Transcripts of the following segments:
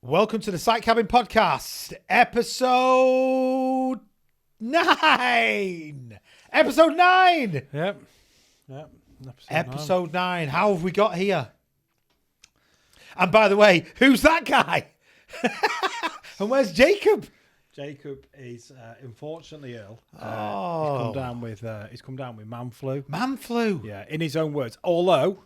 Welcome to the Sight Cabin Podcast, episode 9. Episode 9. Yep. Episode 9. How have we got here? And by the way, who's that guy? And where's Jacob? Jacob is unfortunately ill. He's come down with man flu. Man flu. Yeah, in his own words. Although,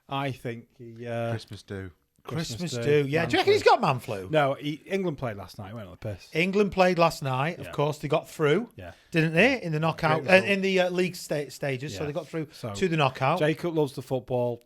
I think he Christmas do. Christmas do. Yeah. Man Do you reckon he's got man flu? No, England played last night. Went on the piss. England played last night. Of course, they got through. Yeah. Didn't they? In the knockout, in the league stages. Yeah. So they got through So, to the knockout. Jacob loves the football.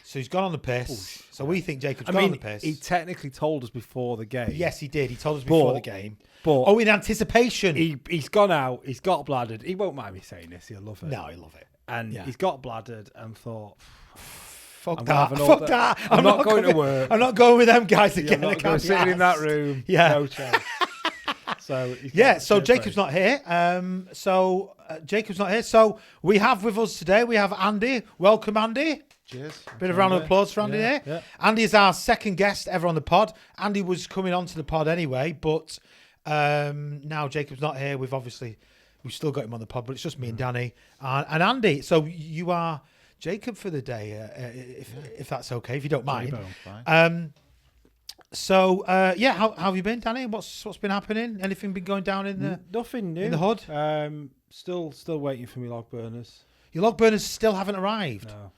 So he's gone on the piss. So we think Jacob's gone on the piss. He technically told us before the game. Yes, he did. He told us before the game. But Oh, in anticipation. he's gone out. He's got bladdered. He won't mind me saying this. He'll love it. No, I love it. And Yeah. he's got bladdered and thought, Fuck I'm that. gonna have an Fuck all- that. I'm not going to coming- work. I'm not going with them guys "You're again. not going to sit in that room. Yeah. No chance. So he's Yeah, got so shit Jacob's brain. not here. Jacob's not here. So we have with us today, we have Andy. Welcome, Andy. Cheers. Bit of round of applause for Andy Yeah, there. yeah. Andy is our second guest ever on the pod. Andy was coming onto the pod anyway, but now Jacob's not here. We've still got him on the pod, but it's just me and Danny and Andy. So you are Jacob for the day, if that's okay, if you don't mind. Fine. How have you been, Danny? What's been happening? Anything been going down in the Nothing new in the hood? Still waiting for me log burners. Your log burners still haven't arrived. No,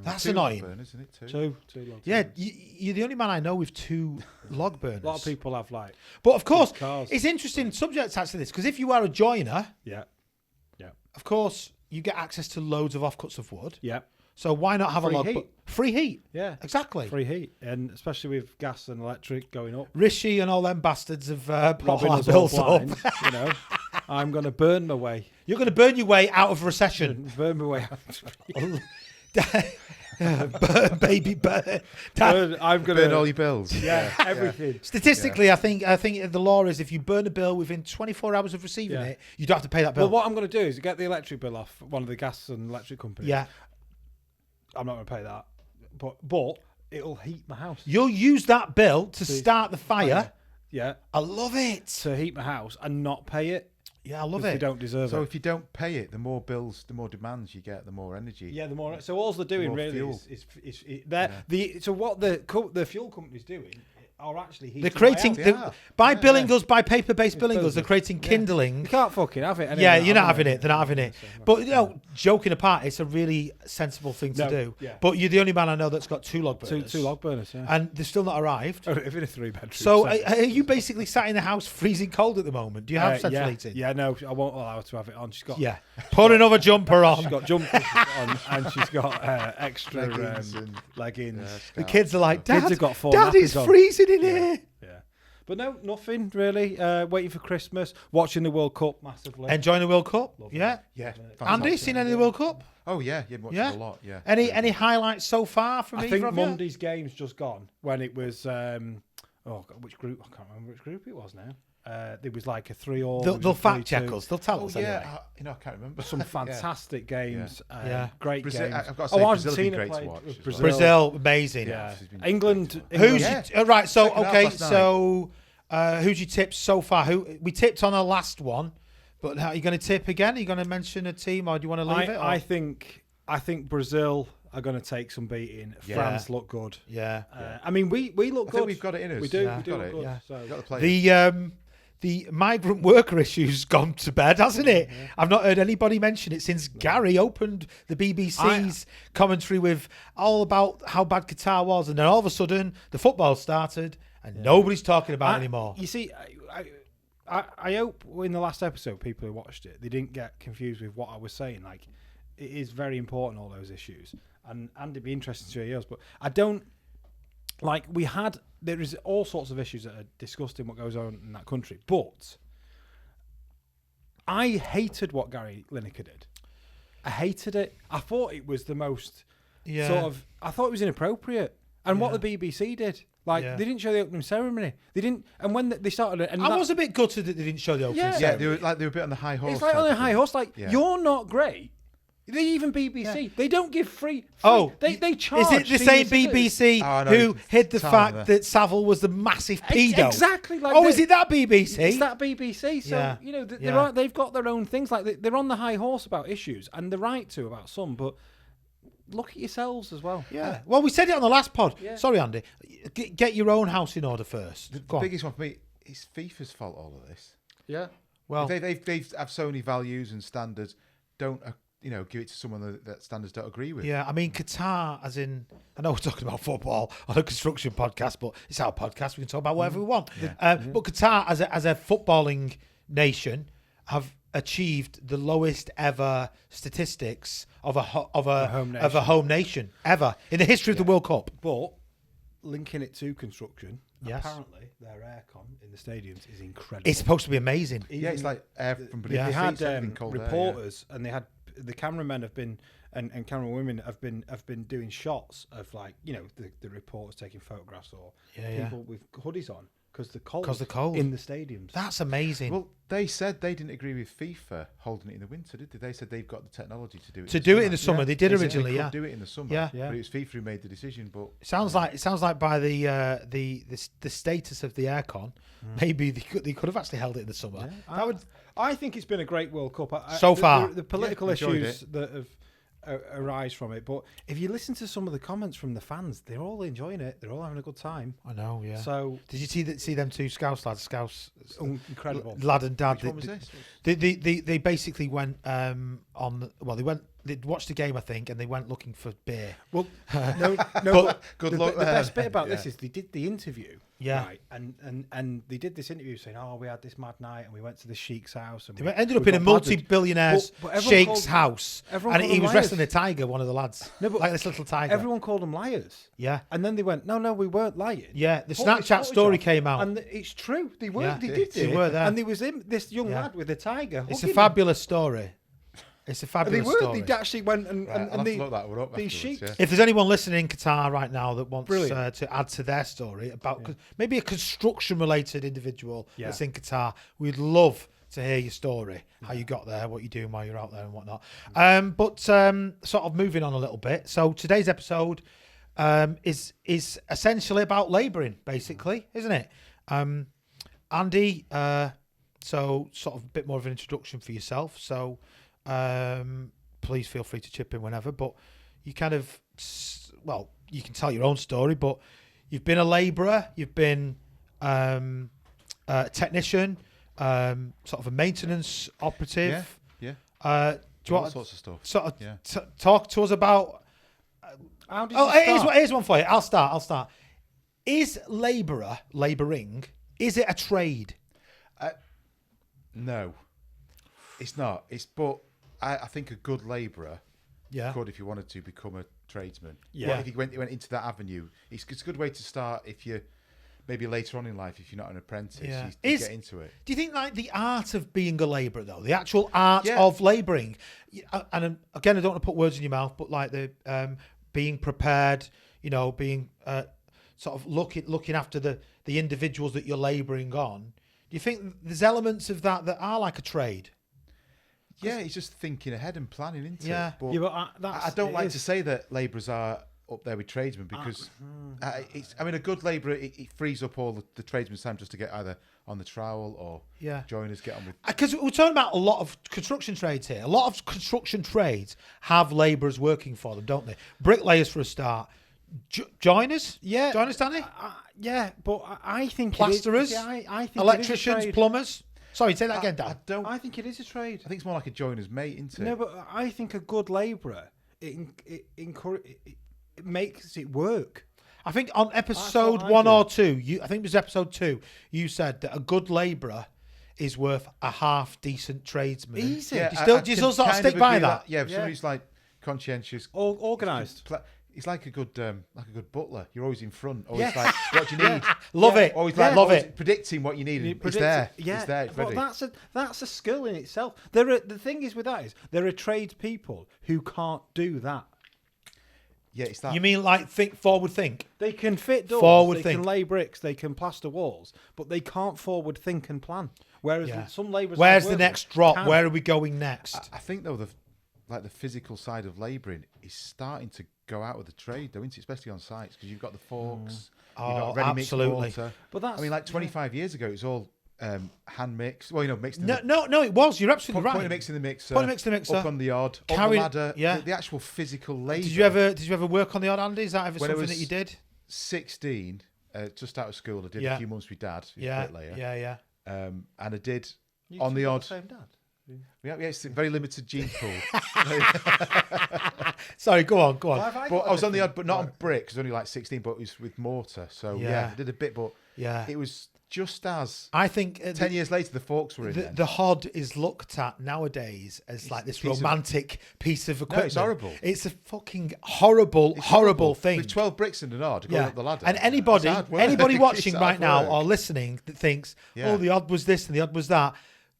That's Two annoying. log burners, isn't it? Two. two log Yeah, burners. you're the only man I know with 2 log burners. A lot of people have like But of course, cars. it's interesting subject actually this because if you are a joiner, yeah, of course you get access to loads of offcuts of wood. yeah, So why not have Free a log? heat. Free heat. yeah. Exactly. Free heat, and especially with gas and electric going up, Rishi and all them bastards have put robbing all our us all bills up. blind. You know, I'm going to burn my way, You're going to burn your way out of recession. burn my way. Burn, baby, burn. I'm going Burn all to your bills. everything. Statistically, I think the law is if you burn a bill within 24 hours of receiving Yeah. it, you don't have to pay that bill. Well, what I'm going to do is get the electric bill off one of the gas and electric companies. Yeah. I'm not going to pay that, but it'll heat my house. You'll use that bill to start the fire. Yeah, I love it. to heat my house and not pay it. Yeah, I love They it. don't deserve So it. if you don't pay it, the more bills, the more demands you get, the more energy. Yeah, the more. So all they're doing more really fuel. is the so what the fuel company's doing are actually heating They're creating, my house. They are. by Yeah, billing yeah. us, by paper-based billing us, business. they're creating kindling. You can't fucking have it. Anyway, Yeah, you're not having it. They're not having it. But, you know, joking apart, it's a really sensible thing to No, do. yeah. But you're the only man I know that's got 2 log burners. two log burners. Yeah. And they've still not arrived. If in a 3-bedroom. So are you basically sat in the house freezing cold at the moment? Do you have central yeah, heating? yeah, no, I won't allow her to have it on. She's got Put another jumper on. she's got jumpers on and she's got extra Leggings and- leggings. Yeah, The scarf. kids are like, Kids Dad, have got 4 Dad, it's nappies on." freezing in here. Yeah. But no, nothing really. Waiting for Christmas, watching the World Cup massively. Enjoying the World Cup? Lovely. Yeah. Yeah. Andy, fantastic. seen any of the World Cup? Oh yeah, you'd watch Yeah? it a lot. Yeah. Any highlights so far from I either think of you? Monday's game's just gone when it was which group? I can't remember which group it was now. There was like a 3-3. They'll fact check us. They'll tell Oh us yeah. anyway. I can't remember. Some fantastic games. Yeah. Great Brazil, games. I've got to say, Brazil's been Argentina great to played watch with as well. Brazil, amazing. Yeah. This has been England. great to watch. Who's Yeah. right? So Second half okay, last night. so who's your tips so far? Who we tipped on our last one, but are you going to tip again? Are you going to mention a team, or do you want to leave it? Or? I think Brazil are going to take some beating. Yeah. France look good. Yeah. I mean, we look I good. think we've got it in us. We do. Yeah. We do Got look it, good. yeah. So. We've got the players. The migrant worker issue's gone to bed, hasn't it? Yeah. I've not heard anybody mention it since Gary opened the BBC's commentary with all about how bad Qatar was, and then all of a sudden the football started and nobody's talking about it anymore. You see, I hope in the last episode, people who watched it, they didn't get confused with what I was saying. Like, it is very important, all those issues, and it'd be interesting to hear yours. But I don't like there is all sorts of issues that are discussed in what goes on in that country. But I hated what Gary Lineker did. I hated it. I thought it was the most sort of. I thought it was inappropriate. And what the BBC did. Like, they didn't show the opening ceremony. They didn't, and when they started, and I was a bit gutted that they didn't show the opening Yeah. Yeah, ceremony. they were a bit on the high horse. it's like on type a of high thing. horse. Like, Yeah. you're not great, They even BBC. They don't give free. Oh, they charge. Is it the same senior citizens. BBC Oh, no, who you can hid the tell fact them that Savile was the massive pedo? Exactly. Like Oh, is it that BBC? It's that BBC. So Yeah. you know, Yeah. they've got their own things. Like they're on the high horse about issues, and they're right to about some. But look at yourselves as well. Yeah. Well, we said it on the last pod. Yeah. Sorry, Andy. Get your own house in order first. The Go on. biggest one for me is FIFA's fault. All of this. Yeah. Well, If they have so many values and standards. Don't give it to someone that standards don't agree with. yeah. I mean, Qatar, as in, I know we're talking about football on a construction podcast, but it's our podcast. We can talk about whatever we want. But Qatar, as a footballing nation, have achieved the lowest ever statistics of a home nation ever in the history of the World Cup. But linking it to construction, Yes. apparently their aircon in the stadiums is incredible. It's supposed to be amazing. Yeah, it's like air from beneath Yeah. They the had seats, everything cold air, yeah. reporters, and they had the cameramen have been and camerawomen have been doing shots of like the reporters taking photographs or Yeah, people with hoodies on because the cold 'Cause the cold. in the stadiums. That's amazing. Well, they said they didn't agree with FIFA holding it in the winter, did they? They said they've got the technology to do it. To in do the it in the summer, Yeah. they did They said originally. they could Yeah. do it in the summer. Yeah. Yeah. But it was FIFA who made the decision. But It sounds like by the status of the aircon, maybe they could have actually held it in the summer. That would I think it's been a great World Cup. So far. the political enjoyed issues that have arise from it, but if you listen to some of the comments from the fans, they're all enjoying it. They're all having a good time. I know. Yeah. So Did you see them two Scouse lads, incredible. lad and dad? which one was this? They basically went they watched the game, I think, and they went looking for beer. Well, no. But- Good the, luck the there. best bit about Yeah. this is they did the interview. Yeah. Right, and they did this interview saying, "Oh, we had this mad night, and we went to the Sheik's house, and They we ended up we in a got battered." multi-billionaire's But everyone sheikh's called- house, everyone and called he them was wrestling a liars. tiger, one of the lads. No, but like this little tiger. Everyone called them liars. Yeah. And then they went, "No, we weren't lying." Yeah, the Footage Snapchat story on. came out. and it's true. They were. Yeah. They did They it. were there. And there was this young Yeah. lad with a tiger. It's a hugging him. fabulous story. It's a And fabulous they were. story. They actually went and Right, I'll and have they to look that one up these afterwards, sheiks. yeah. If there's anyone listening in Qatar right now that wants Brilliant. to add to their story about maybe a construction-related individual Yeah. that's in Qatar, we'd love to hear your story, how you got there, what you're doing while you're out there, and whatnot. But sort of moving on a little bit. So today's episode is essentially about labouring, basically, isn't it? Andy, so sort of a bit more of an introduction for yourself. So please feel free to chip in whenever. But you kind of, well, you can tell your own story, but you've been a labourer, you've been a technician, sort of a maintenance operative. Yeah. Do you All want sorts of stuff. sort of Yeah. talk to us about? How did Oh, you start? here's one for you. I'll start. Is labouring, is it a trade? No, it's not. But I think a good labourer Yeah. could, if you wanted to, become a tradesman. Yeah. If you went into that avenue, it's a good way to start. If you maybe later on in life, if you're not an apprentice, Yeah. you get into it. Do you think like the art of being a labourer, though, the actual art Yeah. of labouring, and again, I don't want to put words in your mouth, but like the being prepared, being sort of looking after the individuals that you're labouring on. Do you think there's elements of that are like a trade? Yeah, it's just thinking ahead and planning, isn't Yeah. it? But Yeah, but that's, I don't it like is. to say that labourers are up there with tradesmen because a good labourer it frees up all the tradesmen's time just to get either on the trowel or Yeah. joiners get on with. Because we're talking about a lot of construction trades here. A lot of construction trades have labourers working for them, don't they? Bricklayers for a start. Joiners? Yeah. Joiners, Danny? Yeah, but I think Plasterers? It is, yeah, I think Electricians, it is a trade. plumbers? Sorry, say that again, Dan. I don't. I think it is a trade. I think it's more like a joiner's mate, isn't it? No, but I think a good labourer it makes it work. I think on episode what I 1 do. or 2, I think it was episode 2, you said that a good labourer is worth a half decent tradesman. Easy. Yeah, Do you still sort of kind stick by agree that? Yeah, if Yeah. somebody's like conscientious, Organised. It's like a good butler. You're always in front. Always Yeah. like, what do you need? Love it. Always Yeah. like, Love always it. predicting what you need. You And it's predict there. it. Yeah, It's there. It's but ready. that's a skill in itself. The thing is with that is there are tradespeople who can't do that. Yeah, it's that. You mean like forward think? They can fit doors, Forward they think. can lay bricks, they can plaster walls, but they can't forward think and plan. Whereas Yeah. some labourers, Where's I've the worked next with drop? can. Where are we going next? I think though like the physical side of labouring is starting to go out of the trade, though, isn't it? Especially on sites, because you've got the forks, you've got ready mixed absolutely. mortar. But that's, I mean, like 25 years ago, it was all hand mixed. Well, mixed. In No, it was. You're absolutely right. Putting a mix in the mixer. Putting a mix in the mixer. Up on the odd. On Carry- the ladder. yeah. The actual physical labour. Did you ever work on the odd, Andy? Is that ever When I something was that you did? 16, just out of school, I did Yeah. a few months with Dad. He's a Yeah, bricklayer. yeah. And I did You on two the got odd. the same dad. Yeah, it's a very limited gene pool. Sorry, go on. Why have But got I was a on the odd, different- but not on brick. 'Cause I was only like 16, but it was with mortar. So Yeah. yeah, I did a bit, but Yeah. it was just as I think 10 years later the forks were in. then. the hod is looked at nowadays as like this a piece of- romantic piece of equipment. it's horrible. It's a fucking horrible, It's horrible thing. With 12 bricks and an odd going up the ladder. And anybody, It's hard work. anybody It's watching hard right now work. or listening that thinks, Yeah. oh, the odd was this and the odd was that,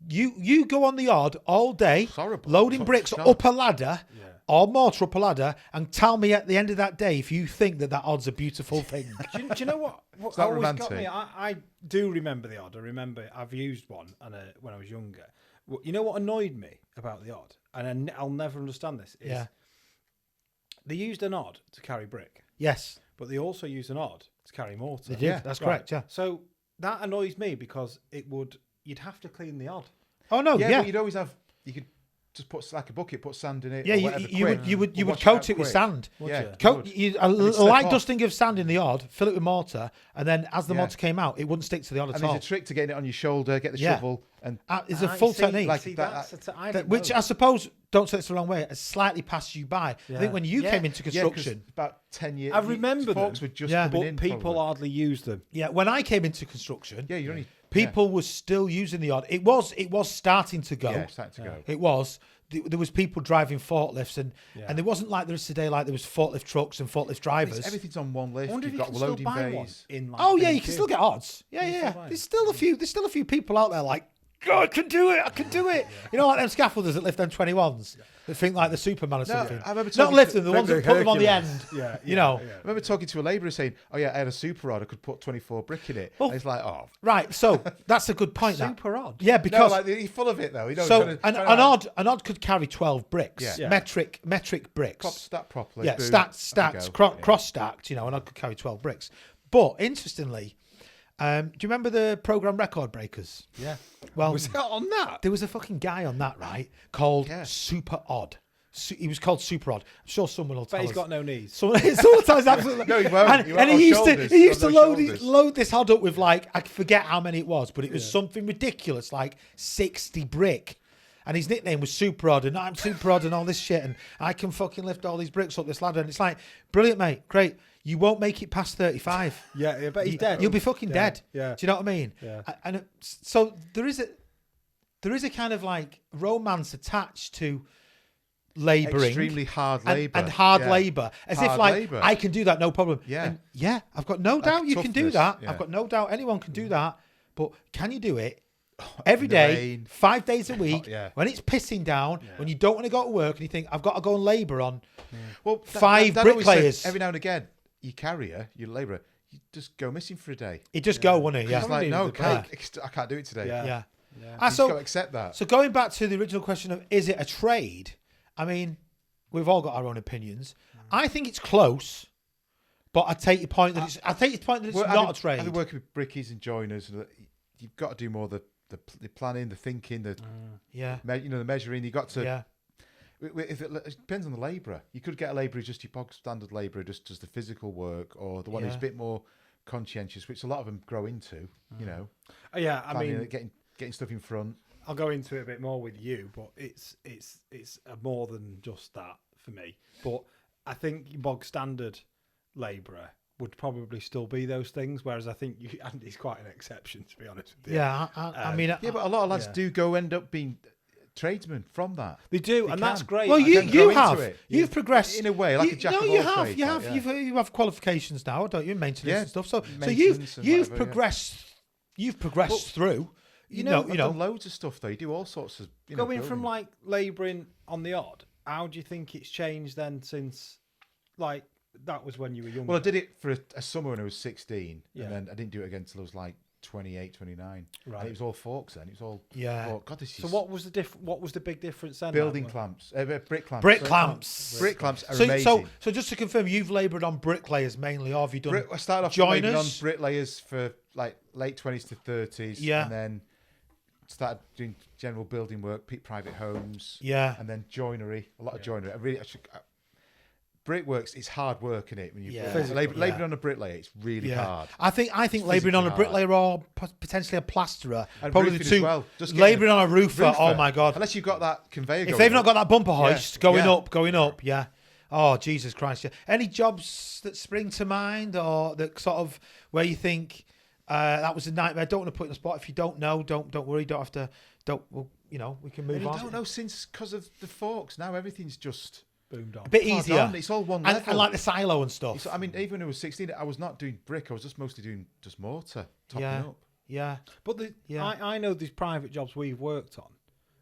you go on the odd all day, It's horrible. loading It's bricks sharp. up a ladder Yeah. or mortar up a ladder, and tell me at the end of that day if you think that odd's a beautiful thing. Do you know what It's not always got romantic. me? I do remember the odd. I remember I've used one and when I was younger. You know what annoyed me about the odd, and I'll never understand this. Is Yeah. they used an odd to carry brick, Yes, but they also used an odd to carry mortar. they did. Yeah, That's Right. correct. Yeah. So that annoys me because you'd have to clean the odd. Oh no. Yeah, Yeah. but you'd always have. You could just put like a bucket, put sand in it. Yeah, or you, whatever, you quick. would you would Or you would wash coat out it with quick. sand. Would Yeah, you? you Coat would. a it'd slip light off. dusting of sand in the odd, fill it with mortar, and then as the Yeah. mortar came out, it wouldn't stick to the odd And at there's all. a trick to getting it on your shoulder. Get the Yeah. shovel and It's a full technique. like See, that- that's I that- didn't which know I that. suppose, don't say it's the wrong way, has slightly passed you by. I Yeah. think when you Yeah. came into Yeah, 'cause construction, about 10 years. I remember forks them, were just Yeah. coming but in. people probably. hardly use them. when I came into construction, Yeah, you're only people were still using the odd. It was starting to go. Yeah, it's starting to go. It was. There was people driving forklifts, and Yeah. and there wasn't like there is today. Like there was forklift trucks and forklift drivers. Everything's on one I lift. wonder if You've you got can still loading buy one bays. in like Oh yeah, you B&Q. can still get odds. Yeah, You can yeah. still buy There's still a few people out there like, God, I can do it. I can do it. You know, like them scaffolders that lift them 21s that think like the Superman or No, something. I remember Not talking lift to- them, the ones that put them on the end. Yeah, You know. I remember talking to a labourer saying, "Oh yeah, I had a super rod. I could put 24 brick in it." Well, and it's like, "Oh, Right, so that's a good point. that. Super odd. Yeah, no, because like he's full of it though." You know, so trying to- an trying to odd could carry 12 bricks, Yeah. Yeah. metric bricks. stack properly. Yeah, boom, stacked, off you go. Yeah. cross stacked. You know, and I could carry 12 bricks. But interestingly, do you remember the program Record Breakers? Yeah. Well, Was that on that? there was a fucking guy on that, right? Called Yeah. Super Odd. He was called Super Odd. I'm sure someone will tell But he's us. got no knees. Sometimes absolutely. No, he won't. And, He won't and on he used shoulders. to he used to On load shoulders. load this hod up with like I forget how many it was, but it was something ridiculous, like 60 brick. And his nickname was Super Odd, and I'm Super Odd and all this shit, and I can fucking lift all these bricks up this ladder. And it's like, brilliant, mate, great. You won't make it past 35. Yeah, but he's dead. You'll be fucking Yeah, dead. yeah. Do you know what I mean? Yeah. And so there is a kind of like romance attached to labouring. Extremely hard and, labour. and hard Yeah. labour, as if Hard like labour. I can do that, no problem. Yeah. And yeah, I've got no Like doubt you can do toughness, that. yeah. I've got no doubt anyone can do that. But can you do it every In the day, rain. 5 days a week, yeah. when it's pissing down, when you don't want to go to work, and you think I've got to go and labour on Well, five Dad always said bricklayers. every now and again, you carrier, you labourer, you just go missing for a day. it, just go, wouldn't it? It's Yeah, Probably like, no, needed the I can't do it today. Yeah. yeah. Yeah. Ah, You just got to accept that. So going back to the original question of is it a trade? I mean, we've all got our own opinions. I think it's close, but I take your point that it's Well, not a trade. I've been working with brickies and joiners. And you've got to do more the planning, the thinking, the yeah, the measuring. You got to. yeah, If it depends on the labourer. You could get a labourer just your bog standard labourer, just does the physical work, or the one who's Yeah. a bit more conscientious, which a lot of them grow into. You know, Yeah, I planning, mean, getting stuff in front. I'll go into it a bit more with you, but it's more than just that for me. But I think your bog standard labourer would probably still be those things, whereas I think Andy's quite an exception, to be honest with you. yeah. I mean, Yeah, but a lot of lads yeah. do go end up being tradesmen from that. They do, They and that's can. great. well, I you think- grow into have it. you've progressed In a way, like a jack no, of you all have trades, you like, have yeah. you have qualifications now, don't you? Maintenance Yeah. and stuff. So Maintenance and you've whatever, yeah. progressed. You've progressed through. You know, know, I've done loads of stuff though. You do all sorts of Going from building. like labouring on the odd, how do you think it's changed then since, like, that was when you were younger? Well, I did it for a summer when I was 16, Yeah. and then I didn't do it again until I was like 28, 29. Right. And it was all forks then. It was all. Yeah. Oh, God, this So is what was the big difference then? building Like, clamps, brick clamps. Brick So- clamps. Brick clamps are So, amazing. so just to confirm, you've laboured on bricklayers mainly, or have you done? I started off labouring on joiners? bricklayers for like late 20s to 30s. Yeah. And then started doing general building work, private homes. Yeah. And then joinery, a lot of joinery. Brickworks is hard work, isn't it? When you Yeah. labouring Yeah. on a bricklayer, it's really hard. I think It's labouring on a physically bricklayer or potentially a plasterer, And probably the roofing two. as well. Just getting Labouring on a roofer, oh my God! Unless you've got that conveyor. If going they've not up. got that bumper hoist going Yeah. up, yeah. Oh Jesus Christ! Yeah. Any jobs that spring to mind, or that sort of where you think that was a nightmare? I don't want to put you on the spot. If you don't know, don't worry. Don't have to. Well, we can move And on. I don't know, since because of the forks now everything's just boomed on. A bit plod easier. on. It's all one and, level. and like the silo and stuff. So, I mean, even when I was 16, I was not doing brick. I was just mostly doing just mortar, topping Yeah. up. Yeah. But Yeah. I know these private jobs we've worked on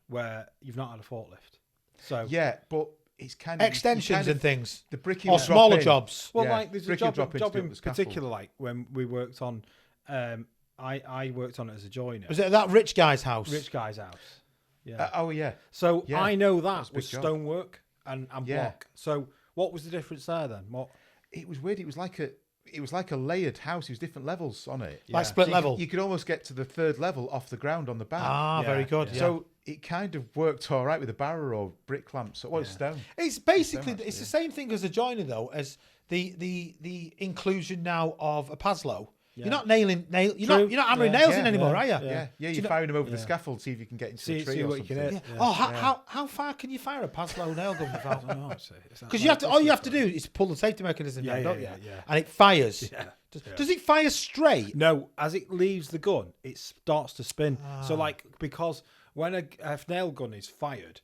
where you've not had a forklift. So Yeah, but it's kind of Extensions and things. the brick Or smaller jobs. well, Yeah, like there's a brick you job, drop in to job do up in the scaffold. particular, like when we worked on. I worked on it as a joiner. Was it at that rich guy's house? Rich guy's house. Yeah. Oh yeah, So Yeah, I know was that a was big job. stonework and Yeah. block. So what was the difference there then? What? it was weird. It was like a layered house. It was different levels on it. Like Yeah. split So level. You could almost get to the third level off the ground on the back. Ah, Yeah, very good. yeah. Yeah. So it kind of worked all right with the barrow or brick clamps. Well, it's stone. It's basically much, it's yeah. the same thing as a joiner though, as the inclusion now of a Paslow. Yeah. You're not nailing you're True. not hammering Yeah. nails Yeah. in anymore, Yeah. are you? Yeah, yeah. Do you You're know- firing them over the Yeah. scaffold, see if you can get into See- a tree see or what you can something. hit. Yeah. Yeah. Oh, how far can you fire a Paslow nail gun without? Because Because you have to. All you have to do is pull the safety mechanism Yeah, down, yeah, don't you? yeah, yeah. And it fires. Yeah. Does it fire straight? No, as it leaves the gun, it starts to spin. Ah. So, like, because when a nail gun is fired,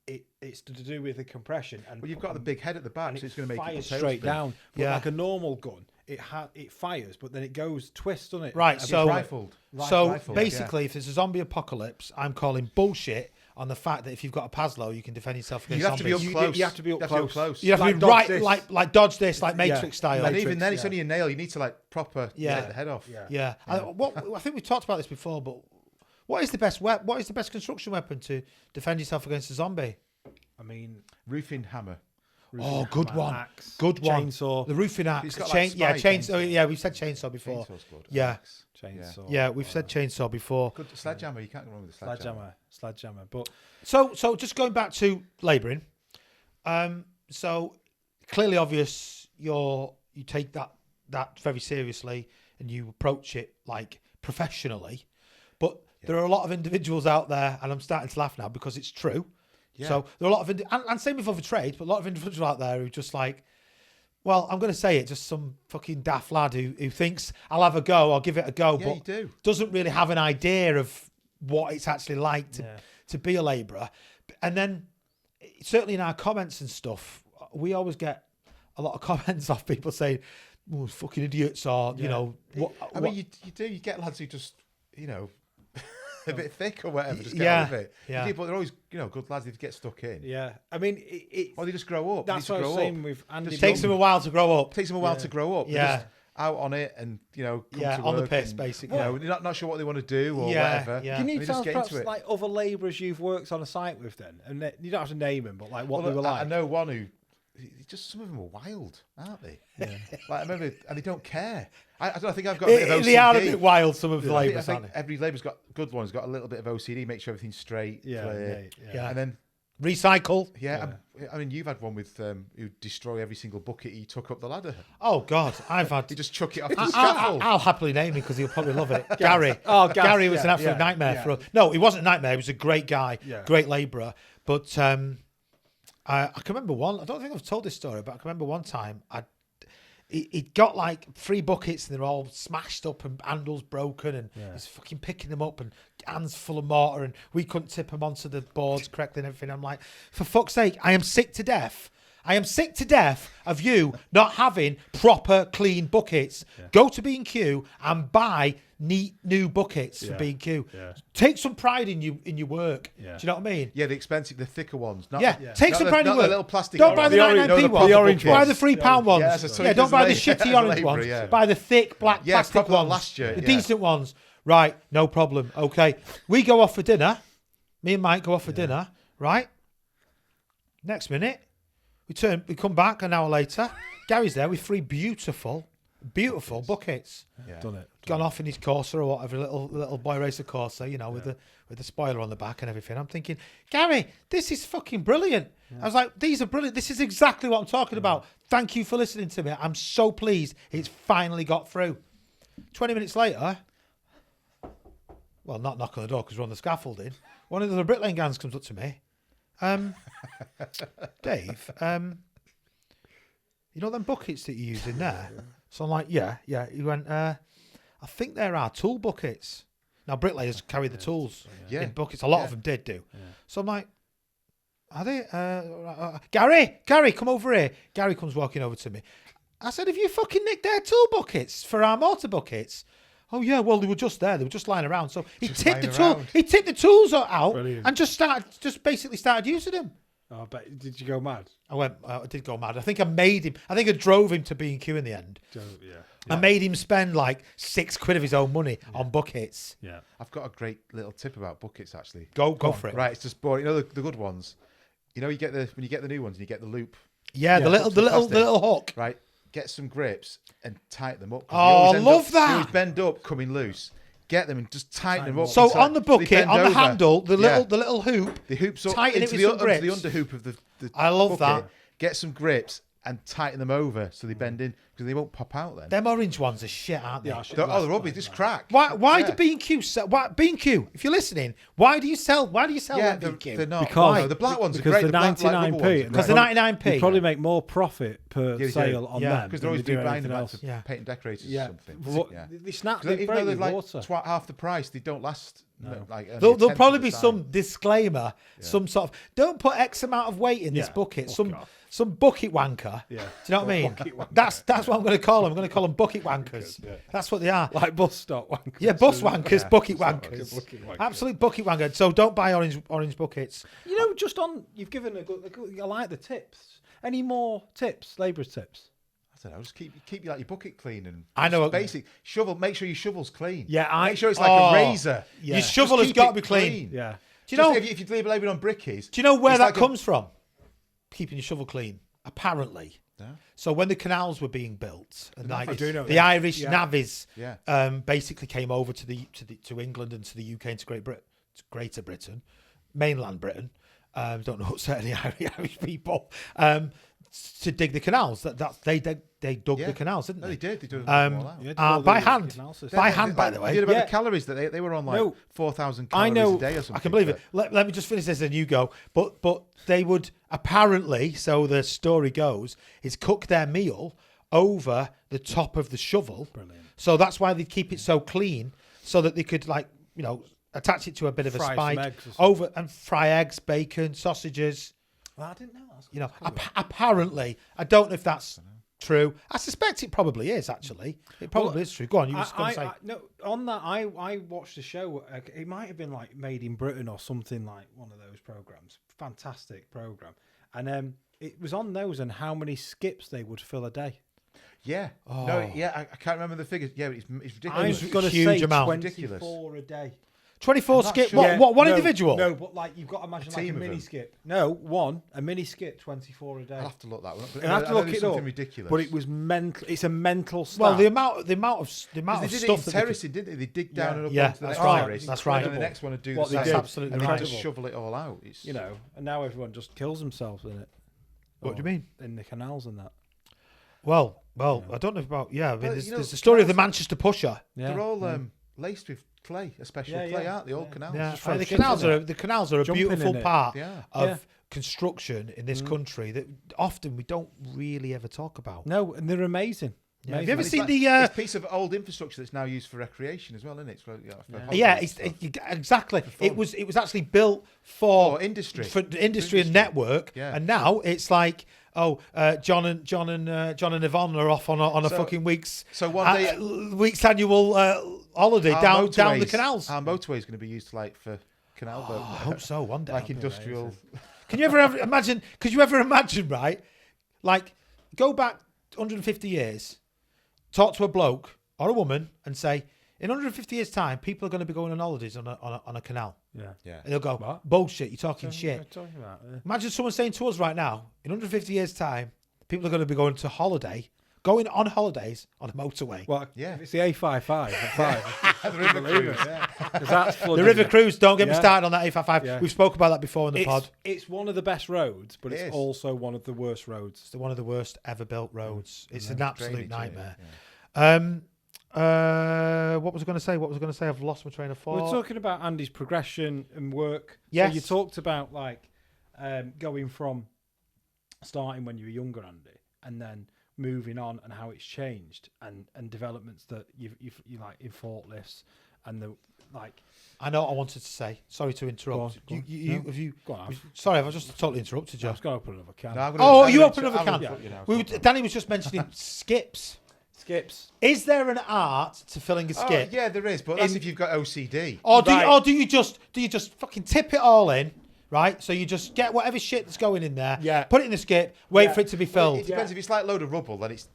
it's to do with the compression. And Well, you've got the big head at the back, and so it it's going to make fires it tail straight spin. down. But Yeah. like a normal gun, it fires, but then it goes twists, doesn't it? Right, And so- It's rifled. So Rifled, basically, if there's a zombie apocalypse, I'm calling bullshit on the fact that if you've got a Paslow, you can defend yourself against You have to be up zombies. close. you have to be up close. You have to like be dodge right, this. like dodge this, like Matrix Yeah. style. And Matrix, even then, it's yeah. only a nail. You need to like proper Yeah. get the head off. Yeah. Yeah, I think we talked about this before, but what is the best what is the best construction weapon to defend yourself against a zombie? I mean, Roofing hammer. Oh, good hammer, one, axe, good one. chainsaw, The roofing axe, It's got, like, yeah, spike chainsaw. on it. Yeah, we've said chainsaw before. Chainsaw's good. Yeah. Axe. chainsaw. Yeah, we've said chainsaw before. Good sledgehammer. You can't go wrong with a sledgehammer. Sledgehammer. But So just going back to labouring, so clearly obvious you take that very seriously and you approach it like professionally, but there are a lot of individuals out there, and I'm starting to laugh now because it's true. Yeah. So there are a lot of and same with other trades, but a lot of individuals out there who just like, well, I'm going to say it, just some fucking daft lad who thinks I'll have a go, I'll give it a go, Yeah, but you do. doesn't really have an idea of what it's actually like to be a labourer. And then certainly in our comments and stuff, we always get a lot of comments off people saying, oh, fucking idiots, or, you know, what, I mean, you do. You get lads who just, a bit thick or whatever, just get Yeah, on with it. yeah. You do, but they're always, good lads. They get stuck in. yeah, I mean, it Or they just grow up. that's They what I just was grow saying up. with Andy. it takes them a while to grow up. Takes them a while Yeah. to grow up. They're Yeah. just out on it and come Yeah, to on the work piss, and, basically. they're not sure what they want to do or Yeah, whatever. yeah. Can They you just tell us get perhaps into it. like other labourers you've worked on a site with then? And you don't have to name them, but like what Well, they were like. I know one who just some of them are wild, aren't they? Yeah. Like I remember, and they don't care. I think I've got a bit of OCD. They are a bit wild, some of the I labourers, think aren't they? every labour's got good one's got a little bit of OCD, make sure everything's straight, Yeah, clear. Yeah. And then Recycle. I mean, you've had one with who destroy every single bucket he took up the ladder. Oh, God, I've had... He just chuck it off the scaffold. I'll happily name him because he'll probably love it. Gary. Oh, Gav, Gary was yeah, an absolute yeah, nightmare yeah. for us. No, he wasn't a nightmare. He was a great guy, Yeah. great labourer. But I can remember one. I don't think I've told this story, but I can remember one time he'd got like 3 buckets and they're all smashed up and handles broken, and he's fucking picking them up and hands full of mortar, and we couldn't tip them onto the boards correctly and everything. I'm like, for fuck's sake, I am sick to death. I am sick to death of you not having proper clean buckets. Go to B&Q and buy neat new buckets for B&Q. Yeah. Take some pride in your work. Yeah. Do you know what I mean? Yeah, the expensive, the thicker ones. Not Yeah, the, take not some the, pride in not your the work. little plastic. Don't buy the ones. 99p the ones. the orange buckets. Buy the £3 ones. Yeah, so Yeah, don't buy the as a shitty orange labourer, ones. yeah. Buy the thick black Yeah, plastic proper ones. last year, The yeah. decent ones. Right, no problem. Okay. We go off for dinner. Me and Mike go off for dinner. Right? Next minute, we come back an hour later. Gary's there with 3 beautiful buckets. Yeah. Done it. Gone off in his Corsa or whatever, little boy racer Corsa, with the spoiler on the back and everything. I'm thinking, Gary, this is fucking brilliant. I was like, these are brilliant. This is exactly what I'm talking about. Thank you for listening to me. I'm so pleased it's finally got through. 20 minutes later, well, not knock on the door because we're on the scaffolding. One of the bricklaying gangs comes up to me. Dave, you know them buckets that you use in there? So I'm like, yeah. He went, I think there are tool buckets. Now, bricklayers carry the tools Yeah. in buckets. A lot of them did do. Yeah. So I'm like, are they? Gary, come over here. Gary comes walking over to me. I said, have you fucking nicked their tool buckets for our mortar buckets? Oh yeah, well they were just there. They were just lying around. So he tipped the tools out Brilliant. and just basically started using them. Oh, but did you go mad? I did go mad. I think I drove him to B&Q in the end. Yeah. I made him spend like £6 of his own money on buckets. Yeah. I've got a great little tip about buckets, actually. Go for it. Right, it's just boring. You know the good ones. You know, when you get the new ones and you get the loop. Yeah, the little hook. Right, get some grips and tighten them up. 'cause Oh, they always love They that. always bend up, coming loose. Get them and just tighten them up. So until on the they bucket, bend on the over. handle, the Yeah. little hoop. The hoops up tighten it into with some onto the grips. underhoop of the I love bucket. that. Get some grips and tighten them over so they bend in because they won't pop out then. Them orange ones are shit, aren't they? Yeah, They're rubbish. Just crack. Why Yeah. do B&Q sell? B&Q, if you're listening, why do you sell Yeah, them they're B&Q? not. Because- no, the black ones are because great. the The black, like, rubber 99p. ones are Because great. the 99p. You probably make more profit per Yeah, you do. sale on Yeah. them Because than they're always you do buying anything them else. for Yeah. paint and decorators Yeah. or something. What, Yeah. They snap. 'Cause They even break though they're with like water. half the price, they don't last. No. Like only a There'll tenth probably of be the some time. disclaimer, some sort of don't put X amount of weight in this Yeah. bucket. Fuck off. Some bucket wanker. Yeah. Do you know what I mean? Bucket wanker. That's what I'm going to call them. I'm going to call them bucket wankers. Yeah. That's what they are. Like bus stop wankers. Yeah, bus wankers, Yeah. bucket Like wankers. a bucket wanker. Absolute bucket wanker. So don't buy orange buckets. You know, just on, you've given I like the tips. Any more tips? Labourers tips? I don't know. Just keep like your bucket clean and I know. just basic shovel. Make sure your shovel's clean. Yeah, make sure it's like a razor. Your Just shovel has keep got it to be clean. Yeah. Do you know? if you leave labouring on brickies? Do you know where it's that like comes from? Keeping your shovel clean. Apparently. Yeah. So when the canals were being built, and like I do know the that. Irish Yeah. navvies Yeah. basically came over to England and to the UK and to Greater Britain, mainland Britain. Don't know certainly Irish people to dig the canals. They dug Yeah. the canals, didn't No, they? they did. They did them all out. Yeah, By hand. By hand, by the They way. did about Yeah. the calories that they were on like No. 4,000 I calories know. a day or something. I can believe it. Let me just finish this and you go. But they would apparently, so the story goes, is cook their meal over the top of the shovel. Brilliant. So that's why they keep it so clean, so that they could attach it to a bit of a Fry some spike eggs or something. over and fry eggs, bacon, sausages. Well, I didn't know. That's Apparently, I don't know if that's true. I suspect it probably is. Actually, it probably is true. Go on, you were just going to say. No, on that, I watched a show. It might have been like Made in Britain or something like one of those programs. Fantastic program, and it was on those and how many skips they would fill a day. Yeah. Oh. No. Yeah. I can't remember the figures. Yeah, it's I ridiculous. was going to huge say amount. 24 a day. 24 I'm not skip. sure. What? One no, individual? No, but like you've got to imagine like a team of mini them. skip. No, a mini skip, 24 a day. I'll have to look that one up. But I have to know look there's it something up. ridiculous. But it was mental. It's a mental stat. Well, the amount of They stuff did it in that they could- terracing, didn't they? They dig down Yeah. and up Yeah, onto the that's next right. terrace. That's right. And the next one would do What the they same. did. absolutely and right. they just shovel it all out. It's, you know, and now everyone just kills themselves in it. What do you mean? In the canals and that. Well, I don't know about. Yeah, I mean, Well, there's, you know, there's the story of the canals- Manchester Pusher. Yeah. they're all laced with clay, a special Yeah, clay, yeah. aren't they? All Yeah. canals. Yeah, Just and the throw shit canals in are it. the canals are a Jumping beautiful in it. part Yeah. of Yeah. construction in this country that often we don't really ever talk about. No, and they're amazing. Yeah. Have you ever And it's seen like- the? it's a piece of old infrastructure that's now used for recreation as well, isn't it? It's for, Yeah, holidays and stuff. exactly. fun. It was actually built for industry. for the industry and network, Yeah. and now it's like, John and Yvonne are off on a So- fucking week's So one day, week's annual holiday our down the motorways- canals. Our motorway is going to be used for canal boat, I hope so one day. like industrial. Can you ever imagine? Could you ever imagine? Right, like go back 150 years, talk to a bloke or a woman, and say, in 150 years' time, people are going to be going on holidays on a canal. Yeah. Yeah. And they'll go, What? bullshit, you're talking What are shit. you talking about? Imagine someone saying to us right now, in 150 years' time, people are going to be going on holidays on a motorway. Well, Yeah. if it's the A55 at 5. The river cruise. Because that's The flooded. River Cruise, don't get me Yeah. started on that A55. Yeah. We've spoke about that before in the pod. It's one of the best roads, but It it's is. also one of the worst roads. It's one of the worst ever built roads. It's an Drainage, absolute yeah, nightmare. yeah. What was I going to say? I've lost my train of thought. We're talking about Andy's progression and work. Yes. So you talked about like going from starting when you were younger, Andy, and then moving on and how it's changed and developments that you like in forklifts and the like. I know what I wanted to say. Sorry to interrupt. Go on. You, have you? Go on. Sorry, I've just totally interrupted you. I've got to open another can. No, I'm gonna- Oh, I'm you gonna open inter- another I'm can. gonna- you know, We were, Danny was just mentioning skips. Skips. Is there an art to filling a Oh, skip? yeah, there is, but that's if you've got OCD. Or Right. do you just fucking tip it all in, right? So you just get whatever shit that's going in there, Yeah. put it in the skip, wait Yeah. for it to be It filled. depends if it's like a load of rubble, then it's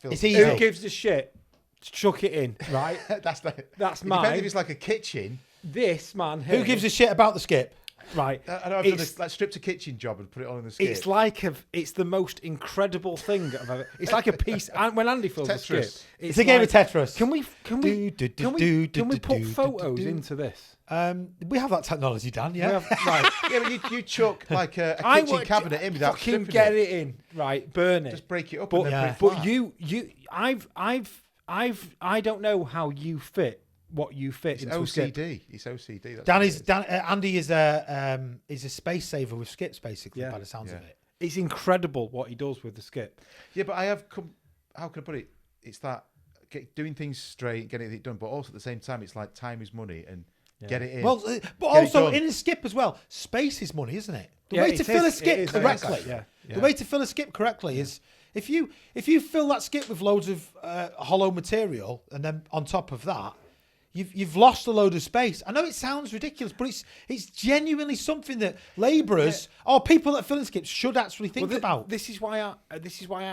filled. It's easy. Who gives a shit? Chuck it in, right? That's That's it depends mine. if it's like a kitchen. This man here. Who gives a shit about the skip? right? I know I've done It's- this, like stripped a kitchen job and put it all in the skip. It's like it's the most incredible thing I've ever. It's like a piece. And when Andy fills a skip, Tetris. It's a game of Tetris. Can we put photos do. into this? We have that technology, Dan. We Yeah. have- right. Yeah, but you chuck like a I kitchen would cabinet in without fucking stripping get it. it in. Right, burn it. Just break it up But, and then Yeah. put it but flat. I don't know how you fit what you fit It's into a skip. OCD. It's OCD. That's Danny's what it is. Andy is a space saver with skips, basically, Yeah. by the sounds of Yeah. it. It's incredible what he does with the skip. Yeah, but I have come. How can I put it? It's that doing things straight, getting it done, but also at the same time, it's like time is money and get it in. Well, but Get it also done. in a skip as well, space is money, isn't it? The Yeah, way it to is. fill a It skip is, correctly, yeah. the way to fill a skip correctly is if you fill that skip with loads of hollow material, and then on top of that, you've lost a load of space. I know it sounds ridiculous, but it's genuinely something that labourers or people that fill in skips should actually think about. This is why I.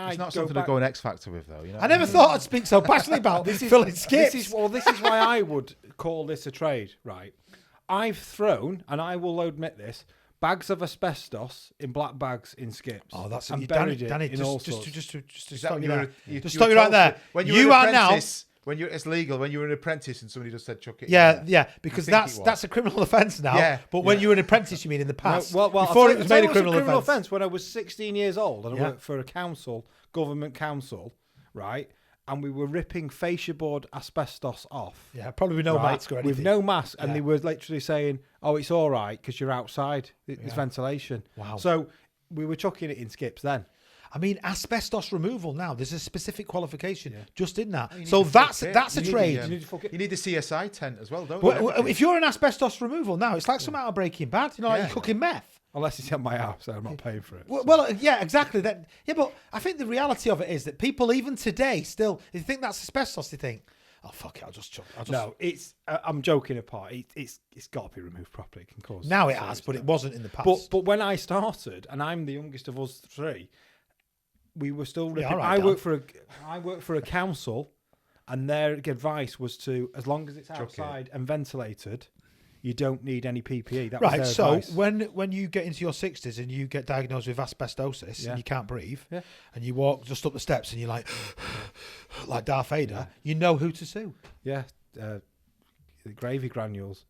it's not go something back. to go an X Factor with, though. You know. I never thought I'd speak so passionately about filling skips. This is why I would call this a trade, right? I've thrown, and I will admit this, bags of asbestos in black bags in skips. Oh, that's and Danny. buried it Danny, in all just sorts. to Is stop that you when there. you Just were stop you right told there. to- When You were are an now. apprentice, when it's legal. When you were an apprentice and somebody just said chuck it. Yeah, in yeah, because think it was. that's a criminal offence now. Yeah, but when yeah. you were an apprentice, you mean in the past? Well, before it was made a criminal offence. offence when I was 16 years old and I Yeah. worked for a government council, right? And we were ripping fascia board asbestos off. Yeah, probably with no right, mask or anything. with no mask, and Yeah. they were literally saying, "Oh, it's all right because you're outside. There's ventilation." Wow. So we were chucking it in skips then. I mean, asbestos removal now. There's a specific qualification just in that. You need So to that's fuck it. that's a You need trade. the, You need to fuck it. You need the CSI tent as well, don't Well, you? if you're an asbestos removal now, it's like some out of Breaking Bad. You know, like Yeah. you're cooking meth. Unless it's at my house, I'm not paying for it. Well, yeah, exactly. That. Yeah, but I think the reality of it is that people, even today, still, they think that's asbestos. They think, oh fuck it, I'll just chuck. No, it's. I'm joking apart. It's got to be removed properly. It can cause. Now it serious has, but it damage. wasn't in the past. But when I started, and I'm the youngest of us three, we were still ripping. all right, I Dan. worked for a council, and their advice was to, as long as it's Chuck it. outside and ventilated, you don't need any PPE. That was Right, their so advice. when you get into your 60s and you get diagnosed with asbestosis Yeah. and you can't breathe, Yeah. and you walk just up the steps and you're like Darth Vader, you know who to sue. yeah, the gravy granules.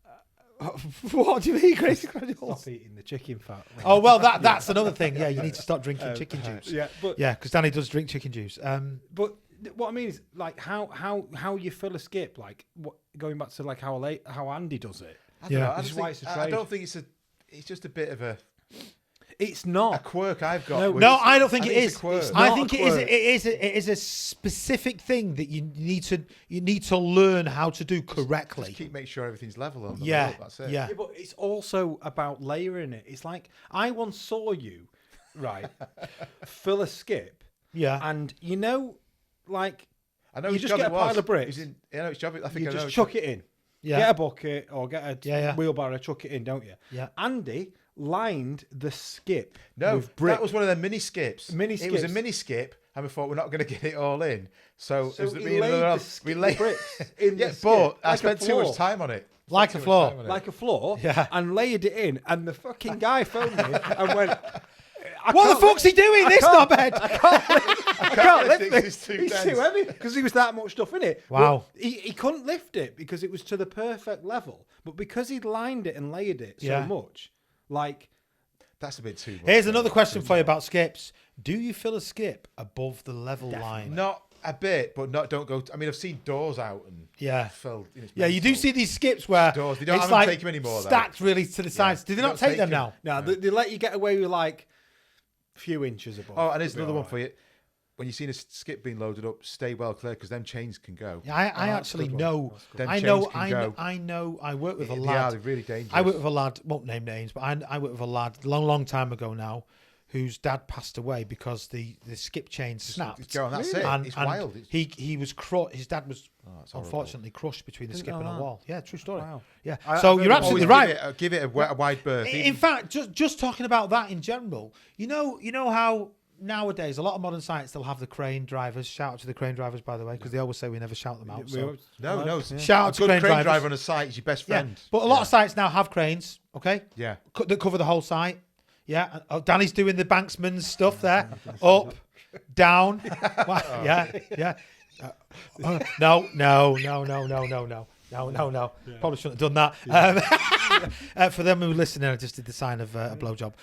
What do you mean, Crazy Granules? Stop eating the chicken fat. Oh well, that's another thing. Yeah, you need to stop drinking chicken juice. Yeah, but Yeah, because Danny does drink chicken juice. But what I mean is, like, how you fill a skip, like, what, going back to like how Andy does it. I don't know. Yeah. I This just is why think- it's a I trade. don't think it's just a bit of a. It's A not. quirk I've got. No, was- No, I don't think it it's is. a quirk. I not think a it is. quirk. It is a specific thing that you need to learn how to do correctly. Just keep making sure everything's level on the Yeah, rope, that's it. yeah. Yeah, but it's also about layering it. It's like I once saw you, right, fill a skip, Yeah. and like I know You his just job get it a pile was. of bricks. He's in, you know, his job. I think you I know. just chuck it in. Yeah. Get a bucket or get a Yeah, yeah. wheelbarrow, chuck it in, don't you? Yeah. Andy lined the skip No, with bricks. that was one of their mini skips. Mini It was a skips. mini skip, and we thought we're not going to get it all in. So, So it was he me and laid another the one- skip- we the laid bricks in yeah, the skip, but I like a spent too floor. much time on it. Like Spent a too much floor. time on it. like a floor, Yeah. and laid it in, and the fucking guy phoned me and went, What the fuck's he doing? This knobhead. I can't lift it it. 'cause it's too It's dense. too heavy because there was that much stuff in it. Wow. But he couldn't lift it because it was to the perfect level. But because he'd lined it and layered it so Yeah. much, like That's a bit too much. Here's another question for you about skips. Do you fill a skip above the level line? Not a bit, but don't go. I mean, I've seen doors out and Yeah. filled. It's Yeah, you do mental. see these skips where Doors. They don't it's have them like take 'em anymore, though. stacked really to the sides. Do they They not don't take take them 'em. now? no, they let you get away with like a few inches above. Oh, and there's It'll be another one all for you. When you've seen a skip being loaded up, stay well clear because them chains can go. Yeah, I that's actually a good one. know. That's good. Them I chains know. can I go. know. I know. I work with a They are, lad. they're really dangerous. I work with a lad. Won't name names, but I work with a lad long time ago now, whose dad passed away because the skip chain snapped. It's going, that's it. It's wild. It's, He was his dad was it's horrible. unfortunately crushed between the Didn't skip know and a that. wall. Yeah, true story. Wow. Yeah. I- So I've you're heard absolutely always right. give it a wide berth. In fact, just talking about that in general, you know how nowadays a lot of modern sites still have the crane drivers. Shout out to the crane drivers, by the way, because they always say we never shout them out. We So. always- no. Yeah. Shout out A to good crane crane drivers. driver on a site is your best Yeah, friend. but a lot of sites now have cranes. Okay, Yeah. that cover the whole site. Yeah, Danny's doing the banksman's stuff there. Up, down. Yeah. No. Probably shouldn't have done that. For them who are listening, I just did the sign of a blowjob.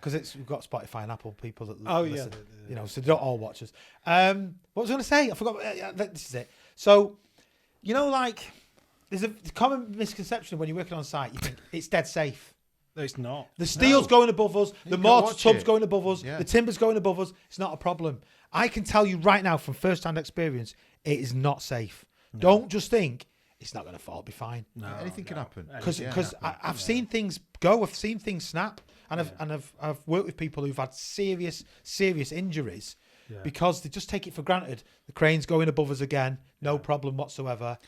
Because we've got Spotify and Apple people that Oh, yeah. listen. You know, so they don't all watch us. What was I going to say? I forgot. This is it. So, like, there's a common misconception when you're working on site. You think it's dead safe. No, it's not. The steel's going above us. The can't mortar watch tub's it. going above us. Yeah. The timber's going above us. It's not a problem. I can tell you right now from first-hand experience, it is not safe. Don't just think it's not going to fall. It'll be fine. No, Anything can happen. Because Yeah. I've seen things go. I've seen things snap, and I've worked with people who've had serious injuries because they just take it for granted. The crane's going above us again. No problem whatsoever.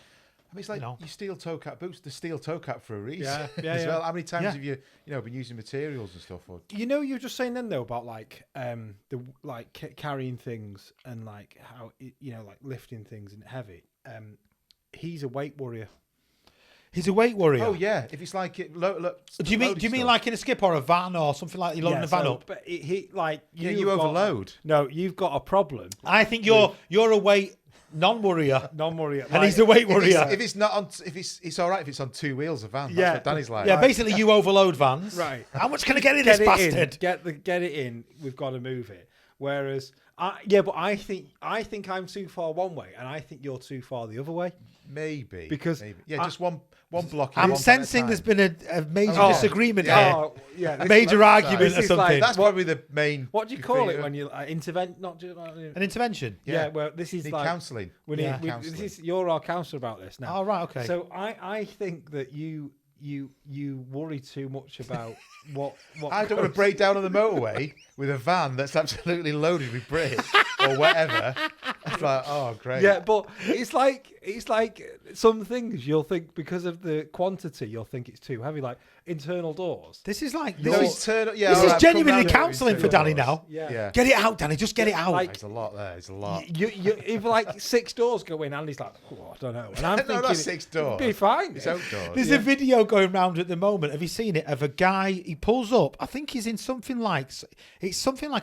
I mean, it's like know. your steel toe cap boots. The steel toe cap for a reason. Yeah, as yeah. well. How many times Yeah. have you been using materials and stuff? Or You were just saying then though about like the like carrying things and like how like lifting things and heavy. He's a weight warrior. He's a weight warrior. oh yeah, if it's like it. Do you mean like in a skip or a van or something like that? You're loading a van so- up. But he like Yeah, you've you got- overload. No, you've got a problem. I think you're a weight non-warrior, Non-warrior. and he's a weight warrior. If it's not on, if it's all right if it's on two wheels a van. That's Yeah. what Danny's like. Yeah, basically you overload vans. Right. How much can I get in this bastard? Get it in. We've got to move it. Whereas, but I think I'm too far one way, and I think you're too far the other way. Maybe Because maybe. Yeah, I- just one block. I'm sensing there's been a major Oh, disagreement yeah. here. Oh, yeah. A major argument this or is like- something. That's probably the main. What do you call it when you intervent? Not just An intervention. yeah. Well, this is need like counselling? we need. Yeah. This Counselling. is you're our counsellor about this now. Oh, right, okay. So I think that you worry too much about what I don't want to break down on the motorway with a van that's absolutely loaded with bricks or whatever. It's like, oh, great. Yeah, but it's like some things you'll think because of the quantity you'll think it's too heavy, like internal doors. This is like No, this it's is, yeah, this all is right, genuinely come round to it, counselling for internal Danny doors. now. Yeah. Get it out, Danny. Just get it out. Like- There's a lot there. There's a lot. You if like 6 doors go in, and he's like, oh, I don't know. And I'm No, thinking, not 6 doors. It'd be fine. It's outdoors. There's a video going round at the moment. Have you seen it? Of a guy, he pulls up. I think he's in something like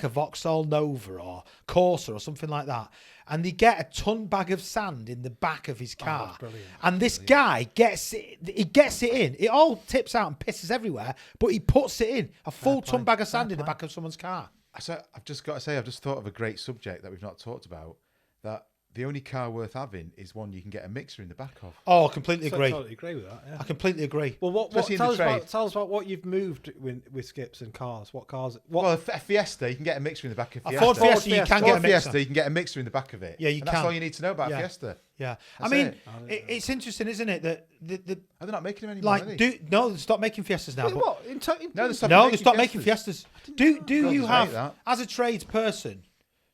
a Vauxhall Nova or Corsa or something like that. And they get a ton bag of sand in the back of his car. brilliant. And this guy gets it. He gets it in. It all tips out and pisses everywhere. But he puts it in a full ton bag of sand in the back of someone's car. So I've just got to say, I've just thought of a great subject that we've not talked about. That the only car worth having is one you can get a mixer in the back of. Oh, I completely So agree. I totally agree with that. Yeah. I completely agree. Well, what Especially in tell the us about trade. tell us about what you've moved with Skips and cars. What cars? What? Well, a Fiesta, you can get a mixer in the back of A Fiesta. Ford Fiesta, you Fiesta. can Ford get a mixer. Fiesta, you can get a mixer in the back of it. Yeah, you and that's can. all you need to know about Yeah. a Fiesta. Yeah, I That's mean, it. it's interesting, isn't it? That the Oh, they're not making them anymore, are like they? no, they stopped making Fiestas now. Wait, But what? No, they stopped no, they making stopped making Fiestas. Fiestas. Do God, you just have hate that. as a tradesperson?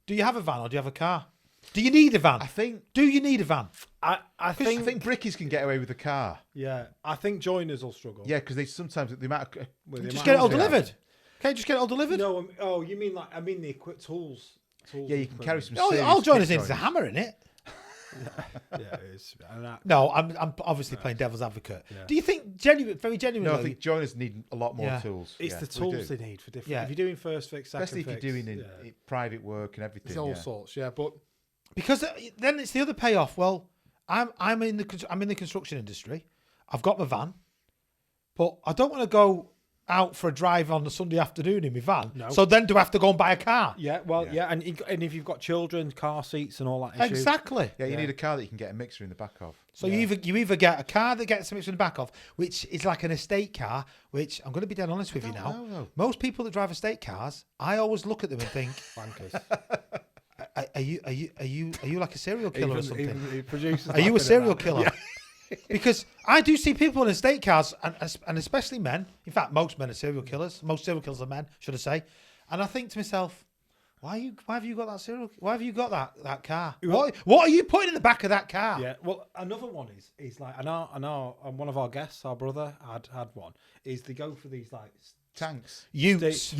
Do you have a van or do you have a car? Do you need a van? I think Do you need a van? I think, I think brickies can get away with the car. yeah. I think joiners will struggle. Yeah, because they sometimes the amount of With the Just amount get it all of- delivered. Can't you just get it all delivered? No, oh, you mean like I mean the tools. yeah, you can carry some. Oh, serious all joiners kit needs a joiners. hammer in it. Yeah, it's, and that, No, I'm obviously playing devil's advocate. Yeah. Do you think very genuinely? No, I think joiners need a lot more Yeah. tools. it's Yeah, the they tools do. they need for different. Yeah. If you're doing first fix, second Especially if fix, you're doing in yeah. private work and everything. There's all yeah. sorts, yeah. But because then it's the other payoff. Well, I'm in the construction industry. I've got my van, but I don't want to go out for a drive on a Sunday afternoon in my van. No. So then do I have to go and buy a car? yeah, well, Yeah. yeah, and if you've got children, car seats and all that issue. Exactly. Yeah, you Yeah. need a car that you can get a mixer in the back of. So Yeah. you either get a car that gets something in the back of, which is like an estate car, which I'm going to be dead honest with you now. don't know, though. Most people that drive estate cars, I always look at them and think, Bankers. are you like a serial killer or something? Even producers Are you a laughing at serial that. killer? Because I do see people in estate cars, and especially men. In fact, most men are serial killers. Most serial killers are men, should I say? And I think to myself, why have you got that serial? Why have you got that car? What are you putting in the back of that car? Yeah, well, another one is like, and one of our guests, our brother, had one. Is they go for these like Tanks. utes.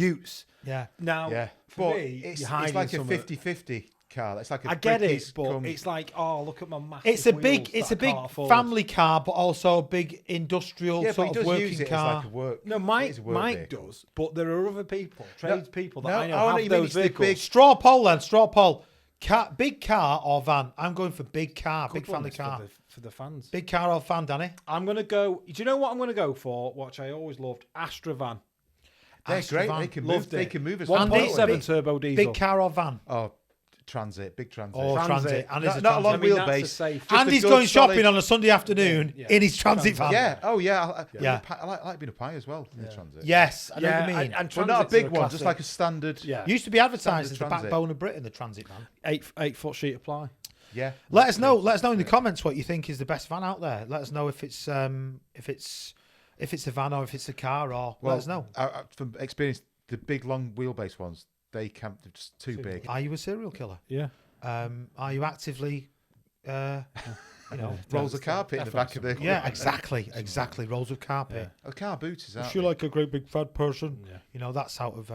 Yeah. Now, Yeah. for But me, it's you're hiding like a some of- 50-50 car. It's like a I get it, brickies but come- it's like, oh, look at my massive It's a wheels big, that it's I a big can't afford. family car, but also a big industrial yeah, but sort he of does working use it car. as like a work. No, it Mike, is a work Mike vehicle. does, but there are other people, tradespeople that no, I know I know have what you mean, those it's the vehicles. big- Straw poll then, straw poll. Big car or van? I'm going for big car, Good big family ones car. for the fans. Big car or van, Danny? I'm gonna go. Do you know what I'm gonna go for? Which I always loved, Astra van. They're Astra great. van. They can Loved move. They it. can move as 1.7 big- turbo diesel. Big car or van? Oh, transit, big transit. Oh, transit. And not, a not a long transit. that's a wheelbase. safe- just a And he's good, going solid- shopping on a Sunday afternoon Yeah. in his transit van. Yeah. Oh, yeah. Yeah. I like being a pie as well in the transit. Yes, I know what you mean. and Well, not a transits big are one, just classic. like a standard. yeah, Used to be advertised Standard as the transit. backbone of Britain, the transit van. 8-foot sheet of ply. Yeah. Let us know. Let us know in the comments what you think is the best van out there. Let us know if it's a van or if it's a car, or Well, let us know. From experience, the big long wheelbase ones, they're just too big. Are you a serial killer? Yeah, Are you actively, Rolls of carpet in the back of the. yeah, exactly. Rolls of carpet. A car boot is out. She like a great big fat person. Yeah. You know that's out of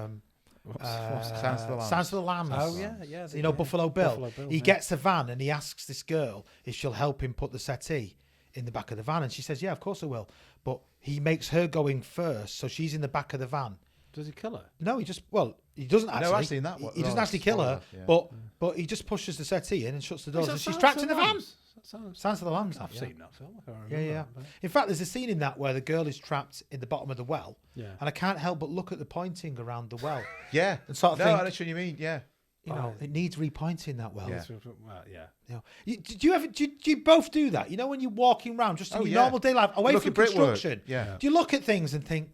what's that? Sounds of the Lambs. Sounds of the Lambs. Oh yeah. You know Buffalo Bill. Buffalo Bill, He yeah. gets a van and he asks this girl if she'll help him put the settee in the back of the van, and she says, "Yeah, of course I will." But he makes her go in first, so she's in the back of the van. Does he kill her? No, he doesn't actually. No, actually, in that one- he doesn't no, actually kill her, spoiler, yeah. but he just pushes the settee in and shuts the doors, and she's Silence trapped of in the the van. Lambs? That sounds- Sounds of the Lambs. I've yeah. seen that film. I can't Yeah, remember yeah. that, In fact, there's a scene in that where the girl is trapped in the bottom of the well, Yeah. and I can't help but look at the pointing around the well. Yeah. And sort of no, think- I know what you mean. Yeah. You know, it needs repointing that well. Yeah. Well, yeah. You know, do you both do that? You know, when you're walking around just in Oh, your yeah. normal day life, away Look from at brickwork. construction, Yeah. do you look at things and think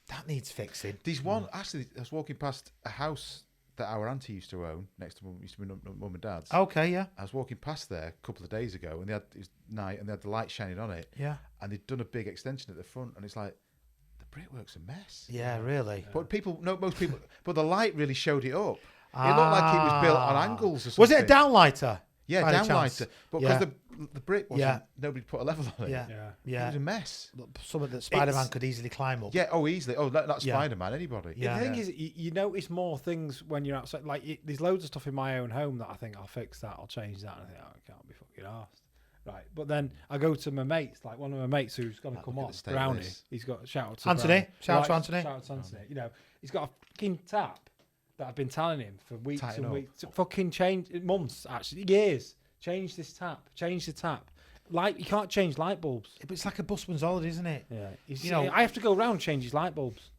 that needs fixing? There's one actually. I was walking past a house that our auntie used to own next to used to be mum and dad's. Okay, yeah, I was walking past there a couple of days ago, and it was night, and they had the light shining on it, yeah, and they'd done a big extension at the front, and it's like the brickwork's a mess. yeah, really. But most people, but the light really showed it up. It looked like it was built on angles or something. Was it a downlighter? Yeah, by any chance? downlighter. But Yeah. because the brick wasn't, Yeah. nobody put a level on it. Yeah, Yeah. It yeah. was a mess. Something that Spider-Man could easily climb up. Yeah. Oh, easily. Oh, not Yeah. Spider-Man. Anybody. Yeah. The thing is, you notice more things when you're outside. Like, there's loads of stuff in my own home that I think I'll fix that, I'll change that, and I think, oh, I can't be fucking arsed. Right, but then I go to my mates, like one of my mates who's going to Like, come look at on, the state of Brownie. this. He's got shout out to Anthony. Brownie. Shout out to Right, Anthony. Shout out to Anthony. You know, he's got a fucking tap that I've been telling him for weeks Tighten and up. weeks. Fucking change months, actually years. Change this tap. Change the tap. Light. You can't change light bulbs. But it's like a busman's holiday, isn't it? Yeah, You know- I have to go around and change his light bulbs.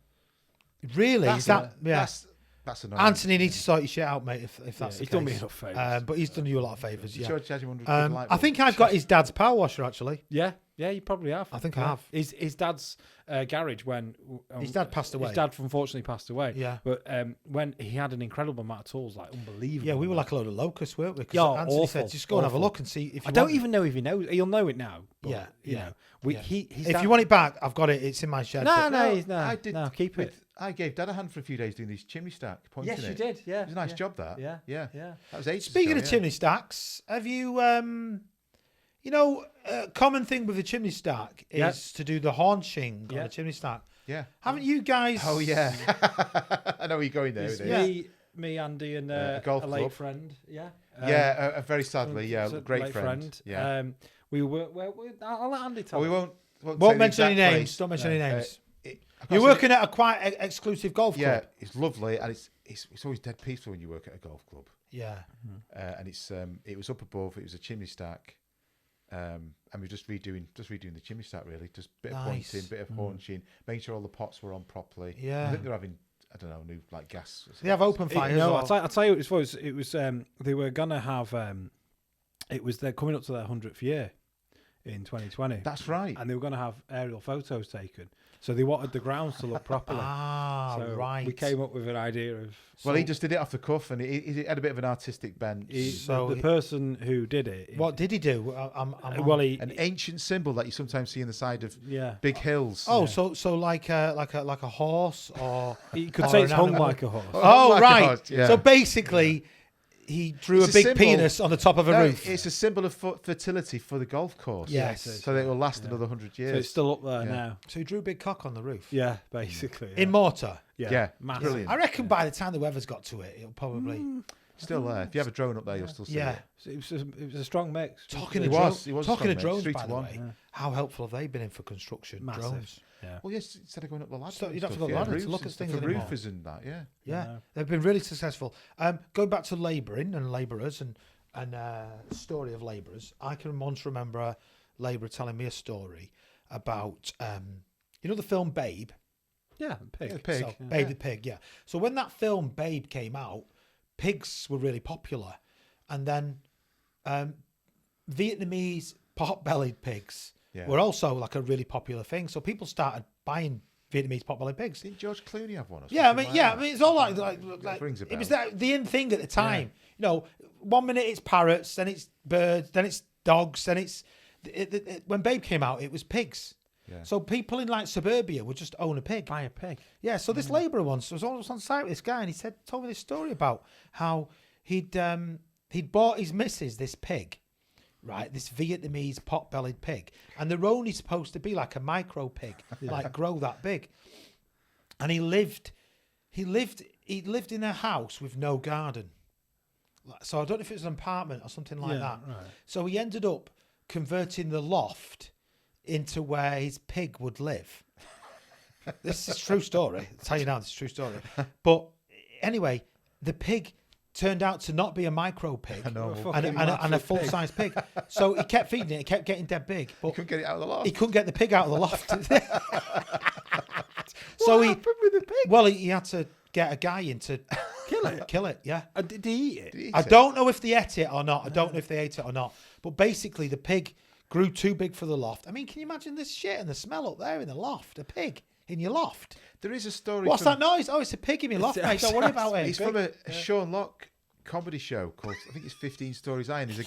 Really? That's Is that? Yeah. That's That's annoying. Anthony needs to sort your shit out, mate. If that's the he's done case. me enough favours. But he's done you a lot of favours. Yeah. George had you wondered I think I've got his dad's power washer actually. Yeah, you probably have. I think I Yeah. have. His dad's garage when His dad passed away. His dad unfortunately passed away. Yeah. But when he had an incredible amount of tools, like unbelievable. Yeah, we were amount. like a load of locusts, weren't we? 'Cause Yeah, Anthony said, awful, just go and have a awful. look and see if you I don't want it." even know if he knows. He'll know it now. But, Yeah, you yeah, know, we yeah. his If dad- you want it back, I've got it. It's in my shed. No, but- no, keep it. I gave Dad a hand for a few days doing these chimney stack pointing Yes, it. you did. Yeah, It was a nice yeah. job that. Yeah, yeah. yeah. That was ages Speaking ago, of yeah. chimney stacks, have you, a common thing with a chimney stack is Yeah. to do the haunching on Yeah. a chimney stack. Yeah. Haven't you guys? Oh yeah. I know where you're going there. It's With it. Yeah. me, Andy, and A golf a late club. friend. Yeah. Yeah, very sadly, yeah, it's a great late friend. Yeah. We were. I'll let Andy tell. we you. won't Won't say the mention any exact names. place. Don't mention any No. names. I've got You're some- working at a quite exclusive golf Yeah, club. it's lovely, and it's always dead peaceful when you work at a golf club. Yeah. And it was up above. It was a chimney stack, and we're just redoing the chimney stack really. Just a bit of Nice. pointing, bit of haunching, making sure all the pots were on properly. Yeah. I think they're having new like gas. They have open fire. No, as well. I'll tell you what it was. It was they were gonna have. They're coming up to their 100th year in 2020. That's right. And they were going to have aerial photos taken. So they wanted the grounds to look properly. Ah, right. We came up with an idea of. Well, he just did it off the cuff, and he had a bit of an artistic bent. So the person who did it. What did he do? An ancient symbol that you sometimes see in the side of yeah. big hills. Oh, so like a horse or You could or say an it's hung animal. like a horse. Oh, my right. God, yeah. So basically, he drew It's a a big symbol. penis on the top of a No, roof. it's a symbol of fertility for the golf course. Yes. So that it will last another 100 years. So it's still up there Yeah. now. So he drew a big cock on the roof. Yeah, basically. Yeah. In mortar. Yeah, massive. brilliant. I reckon by the time the weather's got to it, it'll probably. Still there. If you have a drone up there, you'll still see Yeah. it. It was a strong mix. Talking He of was drones, a talking strong of mix, drones, 3 by to the 1. way, how helpful have they been in for construction? Massive. Drones. Yeah. Well, yes, instead of going up the ladder. So you and don't have to stuff, go up the ladder to roofs look and at stuff things for anymore. roofers and that, yeah. Yeah, know. they've been really successful. Going back to labouring and labourers and story of labourers, I can once remember a labourer telling me a story about the film Babe. Yeah, pig. Yeah, pig. So, Babe the Pig, yeah. So when that film Babe came out, pigs were really popular, and then Vietnamese pot-bellied pigs Yeah. were also like a really popular thing. So people started buying Vietnamese pot-bellied pigs. Didn't George Clooney have one? Or Yeah, I something mean, like yeah, that? I mean, it's all like rings a it was bell. the in thing at the time. You know, 1 minute it's parrots, then it's birds, then it's dogs, then it's when Babe came out, it was pigs. Yeah. So people in like suburbia would just own a pig. Buy a pig. Yeah. So this labourer once was on site with this guy, and he told me this story about how he'd bought his missus this pig, right? This Vietnamese pot-bellied pig, and they're only supposed to be like a micro pig, like grow that big. And he lived in a house with no garden. So I don't know if it was an apartment or something like that. Right. So he ended up converting the loft into where his pig would live. This is a true story. I'll tell you now, this is a true story. But anyway, the pig turned out to not be a micro pig and a full-size pig. So he kept feeding it. It kept getting dead big. But You couldn't get it out of the loft. he couldn't get the pig out of the loft. What happened with the pig? Well, he had to get a guy in to kill it, yeah. Did he eat it? Did he eat I it? don't know if they ate it or not. I don't know if they ate it or not. But basically, the pig grew too big for the loft. I mean, can you imagine this shit and the smell up there in the loft? A pig in your loft. There is a story. What's from, that noise? Oh, it's a pig in your loft, mate. Don't worry about it. It's from a Sean Locke comedy show called, I think it's 15 Stories High. And there's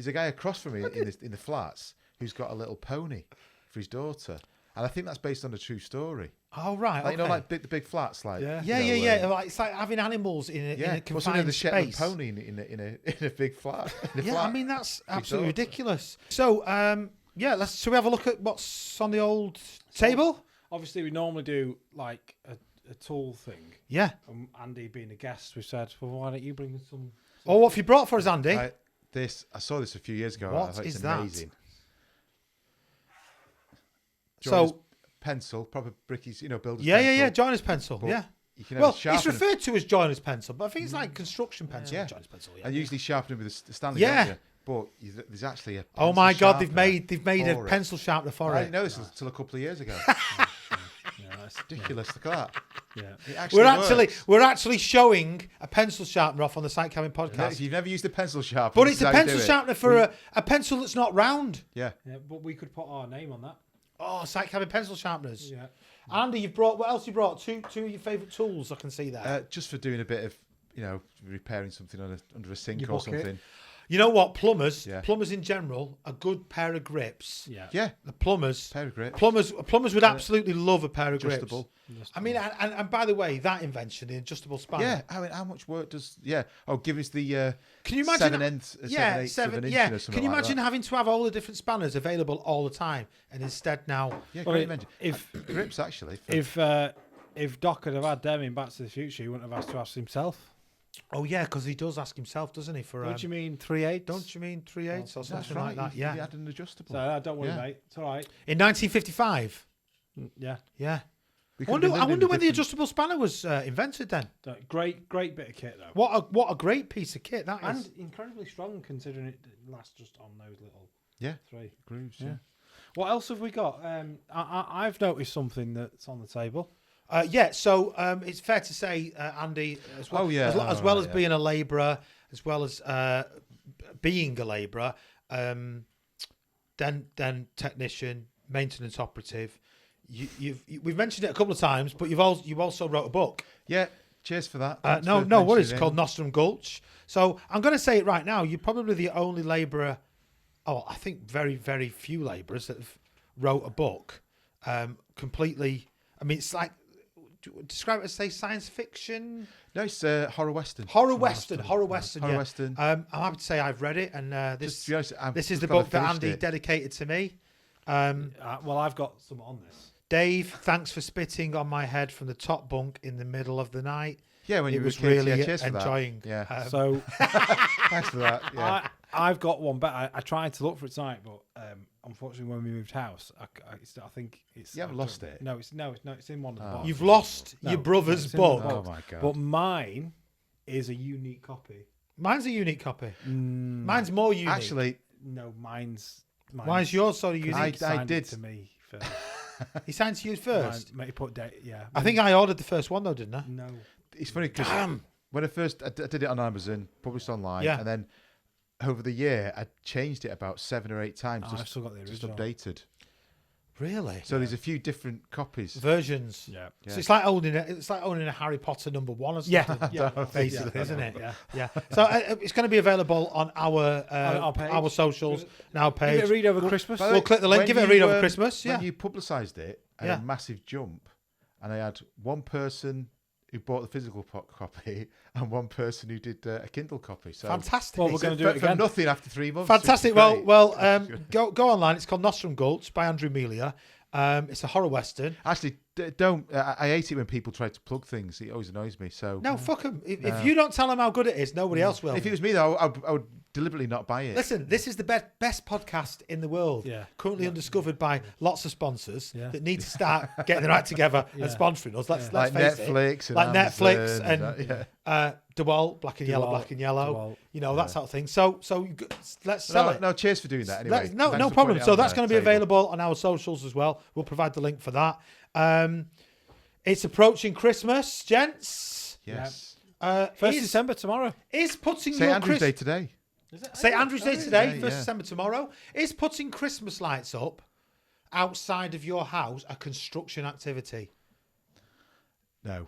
a guy across from me in the flats who's got a little pony for his daughter. And I think that's based on a true story. Oh, right. Like, Okay. like the big flats, like Yeah. Yeah. Like, it's like having animals in a yeah. What's the confined the Shetland space. pony in a big flat? In a Yeah, flat? I mean that's absolutely daughter. ridiculous. So, shall we have a look at what's on the old table? Obviously, we normally do like a tool thing. Yeah. Andy being a guest, we said, well, why don't you bring some? Oh, what have you brought for us, Andy? I saw this a few years ago. What I thought is it's that? amazing. So- Joiner's pencil, proper brickies, builder's Yeah, pencil. Joiner's pencil. But Yeah. You can have Well, it sharpened. it's referred to as joiner's pencil, but I think it's like construction pencil. Yeah. Joiner's pencil. Yeah. And usually sharpened with a Stanley. Yeah. Don't you? But there's actually a. Oh pencil my God, they've sharpener made a for it. pencil sharpener for I it. didn't know this until a couple of years ago. Yeah, that's Ridiculous. Look at that. Yeah. It actually works. We're actually showing a pencil sharpener off on the Sight Cabin No, podcast. if you've never used a pencil sharpener, But this it's is a how you pencil do it. sharpener for a pencil that's not round. Yeah. Yeah, but we could put our name on that. Oh, Sight Cabin pencil sharpeners. Yeah. Andy, you've brought, what else you brought? Two of your favourite tools, I can see there. Just for doing a bit of, repairing something under a sink Your or bucket. something. You know what? Plumbers Yeah. in general, a good pair of grips. Yeah. Yeah. The plumbers Pair of grips. Plumbers would absolutely love a pair of grips. Adjustable. I mean, and by the way, that invention, the adjustable spanner. Yeah. I mean, how much work does? Yeah. Oh, give us the. Can you imagine? 7/8 of an inch Yeah. or something Can you like imagine that. having to have all the different spanners available all the time, and instead now, Yeah, Well, great invention. if Grips actually. if Doc had have had them in Back to the Future, he wouldn't have had to ask himself. oh yeah, because he does ask himself, doesn't he? For What do you mean 3/8? don't you mean 3/8 or That's something right. like that? He Yeah. had an adjustable. So don't worry, Yeah. mate. It's all right. In 1955. Yeah. Yeah. We I could wonder, have been I living wonder in when the different- adjustable spanner was invented. Then Great bit of kit though. what a great piece of kit that is. And incredibly strong considering it lasts just on those little Yeah. 3. grooves. Yeah. Yeah. What else have we got? I've noticed something that's on the table. Yeah, so it's fair to say, Andy, as well, Oh, yeah. as well Oh, as yeah. being a labourer, as well as being a labourer, then technician, maintenance operative. We've mentioned it a couple of times, but you also wrote a book. Yeah. Cheers for that. Thanks No, for what is mentioning it called? Nostrum Gulch. So I'm going to say it right now. You're probably the only labourer. Oh, I think very, very few labourers that have wrote a book completely. I mean, it's like describe it as say science fiction, No, it's horror western. horror western. Yeah. Horror western. I'm happy to say I've read it, and Just to be honest, this is just the kinda book that finished Andy it. dedicated to me. Well, I've got some on this. Dave, thanks for spitting on my head from the top bunk in the middle of the night. Yeah, when It you were was kids, really yeah, cheers for that. enjoying. Yeah. So Thanks for that. Yeah. I've got one back. I tried to look for it tonight, but unfortunately, when we moved house, I think it's. You haven't I lost don't- it? No, it's in one of the boxes. You've lost No, your brother's it's in the book. box. Oh my god. But mine is a unique copy. Mine's a unique copy. Mm, Mine's more unique. Actually, no, mine's Mine's yours sort of unique. I signed did. it to me first. He signed to you first. Mine, put date, yeah. I think I ordered the first one though, didn't I? No. it's funny because Damn. when I did it on Amazon, published online, Yeah. and then over the year I changed it about 7 or 8 times. I've still got the just original. updated. Really? So there's a few different copies. Versions. Yeah. So it's like owning a Harry Potter #1 or something. Yeah. Basically, Yeah. isn't it? Yeah. Yeah. So it's going to be available on our our page. our socials, and our Give page. it a read over Christmas. By the We'll way, click the link. when Give it a you, read over Christmas. Yeah. When you publicised it, I Yeah. had a massive jump, and I had one person who bought the physical copy and one person who did a Kindle copy. So Fantastic. Well, we're gonna do for, it for again. nothing after 3 months. Fantastic. which is Well, great. go online. It's called Nostrum Gulch by Andrew Melia. It's a horror western. Actually, don't. I hate it when people try to plug things. It always annoys me. So No, fuck them. If you don't tell them how good it is, nobody else will. if it was me, though, I would deliberately not buy it. Listen, this is the best podcast in the world. Yeah. Currently undiscovered by lots of sponsors Yeah. that need to start getting their act together Yeah. and sponsoring us. Let's like face Netflix it. and Like Amazon Netflix and yeah. DeWalt, Black and Yellow, DeWalt, Black and Yellow. DeWalt. You know, that sort of thing. So let's sell it. No, cheers for doing that. Anyway, No Thanks for problem. putting it So on that's the going to be table. available on our socials as well. We'll provide the link for that. It's approaching Christmas, gents. Yes. 1st December tomorrow. Is putting St your Andrew's Day today. St Andrew's Day today, Yeah, 1st yeah. December tomorrow. Is putting Christmas lights up outside of your house a construction activity? No.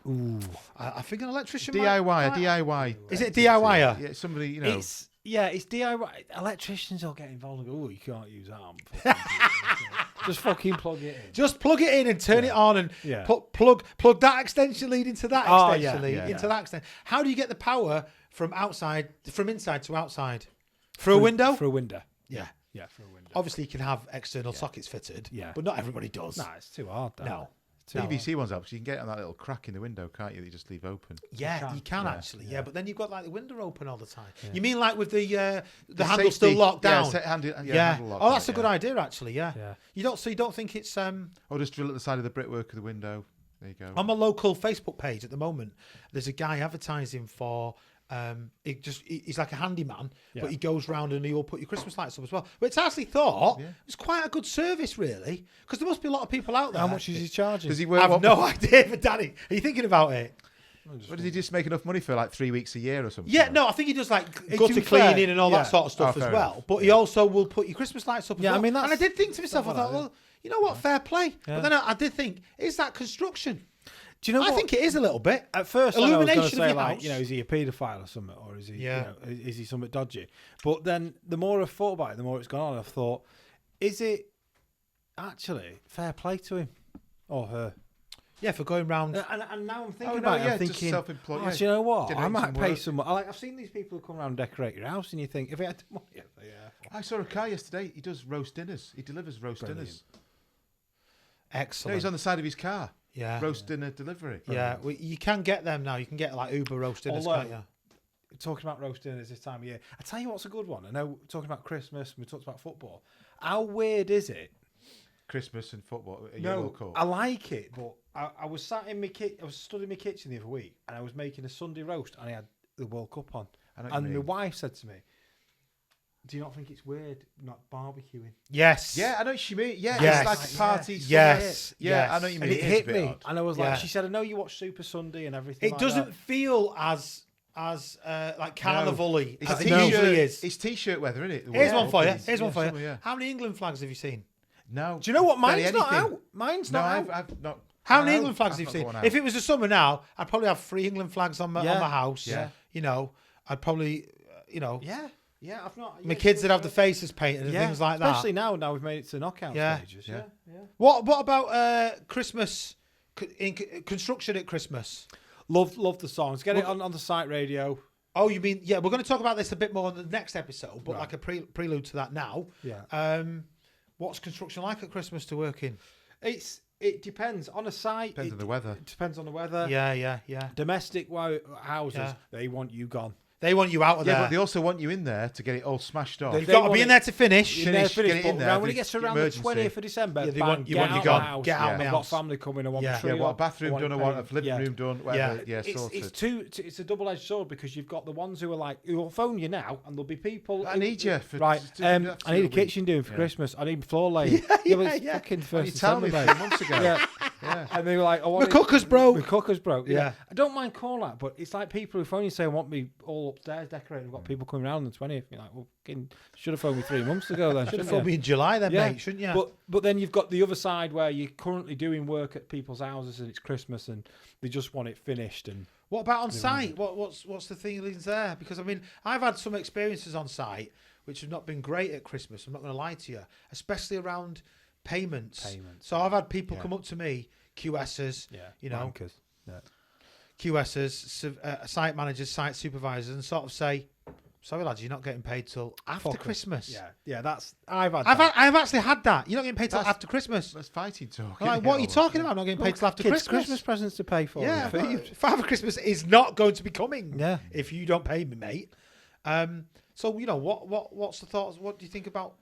I think an electrician DIY. might- A DIY. Is it activity. DIY-er? Yeah, somebody, you know. It's DIY. Electricians will get involved and go, oh, you can't use that. Just fucking plug it in. Just plug it in and turn it on and Yeah. plug that extension lead into that Oh, extension yeah, lead yeah. into that extension. How do you get the power from inside to outside? Through a window? For a window. Yeah. Yeah, for a window. Obviously, you can have external sockets fitted, Yeah. but not everybody does. Nah, it's too hard. That. No. It's too hard. PVC ones up, so you can get on that little crack in the window, can't you? That you just leave open. Yeah, you can Yeah. actually. Yeah, but then you've got like the window open all the time. You mean like with the handle safety- still locked down? Yeah, handle lock Oh, on that's it, a good idea actually. Yeah. Yeah. You don't think it's Or just drill at the side of the brickwork of the window. There you go. on my local Facebook page at the moment. There's a guy advertising for He's like a handyman, Yeah. but he goes round and he'll put your Christmas lights up as well. But it's actually thought Yeah. it's quite a good service, really, because there must be a lot of people out there. How much is he charging? Does he I work? have no idea, but Danny, are you thinking about it? What does he just make enough money for like 3 weeks a year or something? Yeah, no, I think he does like To gutter be fair, cleaning and all yeah. that sort of stuff Oh, as fair well. enough. But he also will put your Christmas lights up as Yeah, I well. mean, and I that's did think to myself, I not thought, bad, well, you know what, fair play. Yeah. But then I did think, is that construction? Do you know I what? think it is a little bit. At first, I was going to Illumination of say, your like, house. you know, is he a paedophile or something, or is he, Yeah. you know, is he something dodgy? But then, the more I've thought about it, the more it's gone on. I've thought, is it actually fair play to him or her? Yeah, for going round. And now I'm thinking Oh, no, about it. yeah, I'm just thinking, self-employed, oh, yeah. do you know what? I Generating might some pay work. someone. Like, I've seen these people who come around and decorate your house, and you think, if I had money, yeah. I saw a car yesterday. He does roast dinners. He delivers roast Brilliant. dinners. No, Excellent. he's on the side of his car. Yeah. Roast dinner delivery. Yeah, well, you can get them now. You can get like Uber roast dinners, Although- can't you? Talking about roast dinners this time of year, I tell you what's a good one. I know talking about Christmas, we talked about football. How weird is it? Christmas and football. At your court. I like it, but I was sat in my I was stood in my kitchen the other week, and I was making a Sunday roast, and I had the World Cup on, I know what you and my mean. wife said to me, "Do you not think it's weird not barbecuing?" Yes. Yeah, I know what you mean. Yeah, Yes. it's like a party. Yes. Yeah, Yes. I know what you mean. And it is a hit bit me, odd. and I was Yeah. like, "She said, I know you watch Super Sunday and everything. It like doesn't that." feel as like carnival-y It's as it t-shirt. usually is. It's t-shirt weather, isn't it? The Here's World one for you. Cup is- Here's one for you. summer, yeah. How many England flags have you seen? No. Do you know what? barely Mine's not anything. out. Mine's No, not out. I've not. How no, many England flags I've have you not seen? gone out. If it was the summer now, I'd probably have 3 England flags on Yeah. my house. Yeah. You know, I'd probably, Yeah, I've not. my kids would have the faces painted and things like that. Especially now we've made it to knockout Yeah. stages. Yeah. Yeah. What about Christmas? Construction at Christmas? Love the songs. Get it on the site radio. Oh, you mean we're going to talk about this a bit more in the next episode, but Right. like a prelude to that now. Yeah. What's construction like at Christmas to work in? It depends on a site. Depends on the weather. It depends on the weather. Yeah. Domestic houses, Yeah. they want you gone. They want you out of Yeah, there. but they also want you in there to get it all smashed off. You've They got to want be in it- there to finish. You Finish, get it in there, When it if gets it's around the emergency. 20th of December, Yeah, they bang, want get you out gone. the house. Get out Yeah. my I've house. got family coming. I want Yeah. the tree Yeah, what a up, bathroom done, I want a living yeah. room done, whatever. Yeah, sorted. It's a double-edged sword because you've got the ones who are like, who will phone you now, and there'll be people. I need you for right. to do that I need a week. kitchen doing for Yeah. Christmas. I need floor laying. Yeah, but it's yeah. fucking Oh, first you told me December, 3 mate. months ago. Yeah. Yeah. And they were like, The cooker's broke. The cooker's broke. Yeah. Yeah. I don't mind calling that, but it's like people who phone you say, I want me all upstairs decorated. I've got people coming around on the 20th. You're like, well, should have phoned me 3 months ago then. Should have shouldn't phoned you? me in July then, Yeah. mate, shouldn't you? But then you've got the other side where you're currently doing work at people's houses and it's Christmas and they just want it finished. And What about on site? What's the feelings there? Because I mean, I've had some experiences on site which have not been great at Christmas. I'm not going to lie to you, especially around payments. So I've had people come up to me, QSs, you know, wankers. Yeah. QSs, site managers, site supervisors, and sort of say, "Sorry lads, you're not getting paid till after Fuck 'em. Christmas." Yeah, that's I've had. I've actually had that. You're not getting paid till That's- after Christmas. That's fighting talk. I'm like, isn't what it, are you all talking that? about? I'm not getting paid till after Kids, Christmas. presents to pay for. Yeah, Food. Father Christmas is not going to be coming. Yeah. If you don't pay me, mate. So you know what's the thoughts? What do you think about?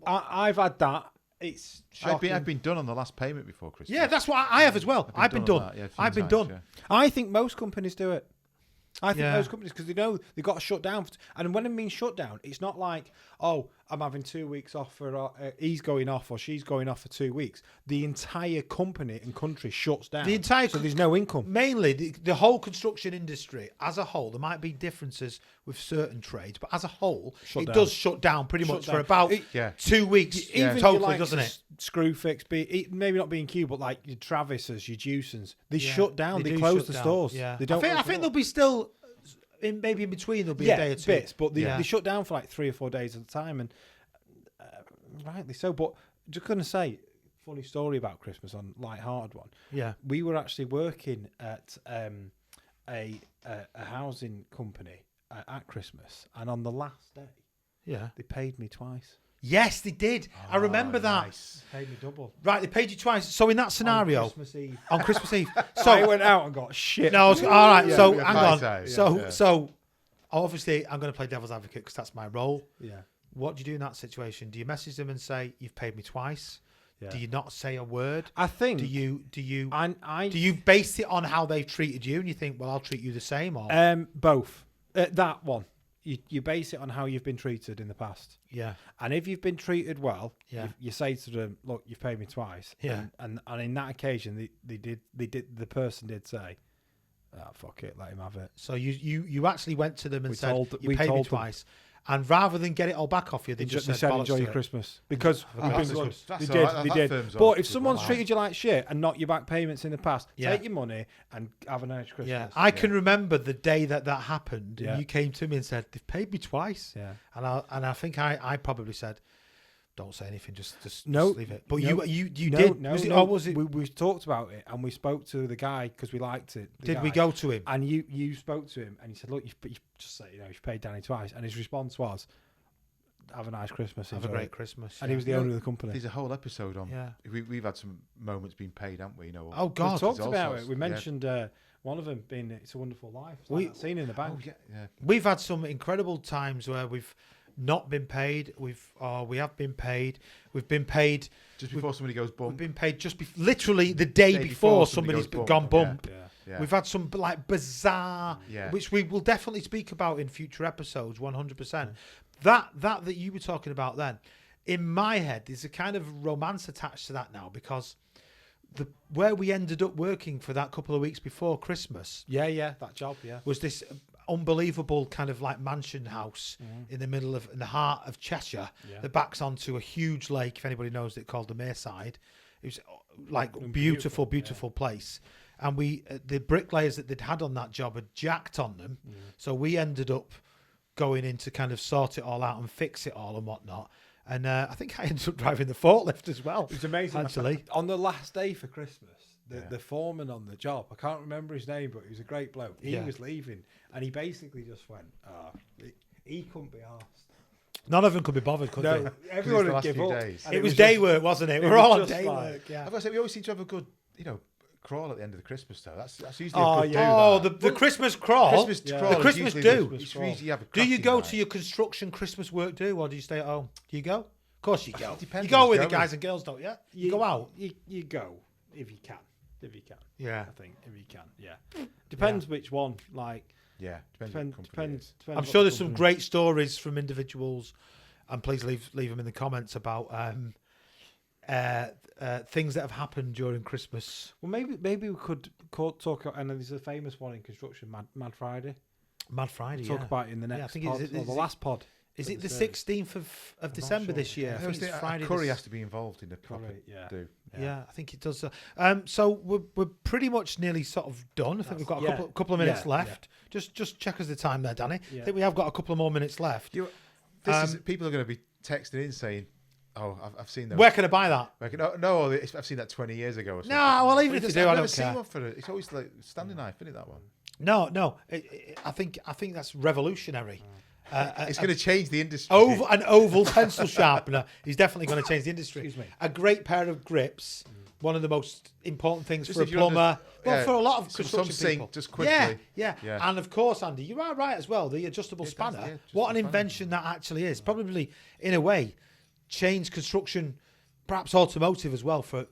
I've had that. It's shocking. I've been done on the last payment before Christmas. Yeah, that's what I have as well. I've been done. on that, yeah, a few I've been times, done. yeah. I think most companies do it. I think Yeah. most companies, because they know they've got to shut down. And when I mean shut down, it's not like, oh, I'm having 2 weeks off for, he's going off or she's going off for 2 weeks. The entire company and country shuts down. The entire so there's no income. Mainly the whole construction industry as a whole. There might be differences with certain trades, but as a whole, Shut it down. does shut down pretty Shut much down. for about Yeah. 2 weeks. Even your Totally, likes doesn't of it? Screwfix, maybe not being Q, but like your Travis's, your Juicens, they Yeah, shut down. They do close shut the down. stores. Yeah, They don't. I open think up. there'll be still maybe in between there'll be a day or two. bits, but they, Yeah. they shut down for like 3 or 4 days at a time, and rightly so. But just gonna say, funny story about Christmas on light-hearted one. Yeah. We were actually working at a housing company at Christmas, and on the last day, Yeah. they paid me twice. Yes, they did. I remember that. Nice. Paid me double. Right, they paid you twice. So in that scenario, On Christmas Eve. on Christmas Eve. So I So went out and got shit. no, all right. Yeah, so yeah, hang right on. side, So yeah. so obviously I'm going to play devil's advocate because that's my role. Yeah. What do you do in that situation? Do you message them and say you've paid me twice? Yeah. Do you not say a word? I think. Do you I do you base it on how they've treated you and you think, well, I'll treat you the same? Or both. That one. You base it on how you've been treated in the past. Yeah. And if you've been treated well, Yeah. you say to them, "Look, you've paid me twice." Yeah. And in that occasion, the person did say, "Fuck it, let him have it." So you actually went to them and We said told- you we paid me told them. twice, and rather than get it all back off you, they just said enjoy bollocks your to it. Christmas because Oh, we've that's been good. good. That's They all did, right. they That did. firm's But on. if someone's Wow. treated you like shit and knocked your back payments in the past, Yeah. take your money and have a nice Christmas. Yeah, I can remember the day that happened, Yeah. and you came to me and said they've paid me twice, Yeah. and I think I probably said, don't say anything, just No, just leave it. But no, you No, did. no, Was it, no. or was it? We talked about it and we spoke to the guy because we liked it. the Did we guy. go to him? And you spoke to him and he said, "Look, you've just say you've paid Danny twice." And his response was, "Have a nice Christmas, Have a enjoy great it." Christmas. And he was the You know, owner of the company. There's a whole episode on. Yeah. We've had some moments being paid, haven't we? You know. Oh We God, talked all about sorts, it. We yeah. mentioned one of them being "It's a Wonderful Life." It's like We- that scene in the bank. Oh, yeah. we've had some incredible times where we've not been paid. We have been paid. We've been paid. Just before somebody goes We've bump. been paid literally the day Day before before somebody somebody's goes gone bump. bump. Yeah. Yeah. We've had some like bizarre, Yeah. which we will definitely speak about in future episodes, 100%. That you were talking about then, in my head, there's a kind of romance attached to that now because where we ended up working for that couple of weeks before Christmas Yeah, that job, yeah. was this unbelievable kind of like mansion house in the heart of Cheshire Yeah. that backs onto a huge lake. If anybody knows it, called the Merside. It was like Beautiful, beautiful place. And the bricklayers that they'd had on that job had jacked on them, so we ended up going in to kind of sort it all out and fix it all and whatnot. And I think I ended up driving the forklift as well. It was amazing. actually. On the last day for Christmas, Yeah. the foreman on the job, I can't remember his name, but he was a great bloke. He Yeah. was leaving, and he basically just went, he couldn't be arsed. None of them could be bothered, could No, they? everyone the would last give few up. days. And It was day just- work, wasn't it? it We're was all on just day like- work. Yeah. I've got to say, we always seem to have a good, crawl at the end of the Christmas though. That's usually Oh, a good yeah. Oh, do. the Christmas crawl. Christmas Yeah. crawl. The is Christmas usually do. It's usually you have a Do you cracking go night. to your construction Christmas work do, or do you stay at home? Do you go? Of course you go. Depends You go who's with the going. guys and girls, don't you? You go out. You go if you can. If you can, Yeah. I think if you can, yeah. Depends which one. Like Yeah, depends. depends. what company it is. Depends I'm what sure the there's some company- great stories from individuals, and please leave them in the comments about things that have happened during Christmas. Well, maybe we could talk. I know there's a famous one in construction, Mad Friday. Mad Friday. Talk yeah. about it in the Yeah, I next think pod, it's- or the is last pod. Is of it the series. 16th of not December sure. this year? I I think always it's think Friday. Curry this- has to be involved in the proper Curry, yeah. do. Yeah, I think it does. So we're pretty much nearly sort of done. I think we've got a Yeah. couple of minutes Yeah, left. Just check us the time there, Danny. Yeah. I think we have got a couple of more minutes left. People are going to be texting in saying, "Oh, I've seen those." Where can I buy that? Like, no, I've seen that 20 years ago. Or something. No, well, even But if you I've do, I never don't seen care. one for it. It's always like standing knife, isn't it? That one. No. I think that's revolutionary. It's going to change the industry. An oval pencil sharpener is definitely going to change the industry. Excuse me. A great pair of grips. One of the most important things Just for a if you're under- plumber. Well, yeah, for a lot of some construction sink, people. just quickly. Yeah. Yeah. And of course, Andy, you are right as well. The adjustable It does, spanner. yeah, What an adjustable invention that actually is. Probably, in a way, changed construction, perhaps automotive as well for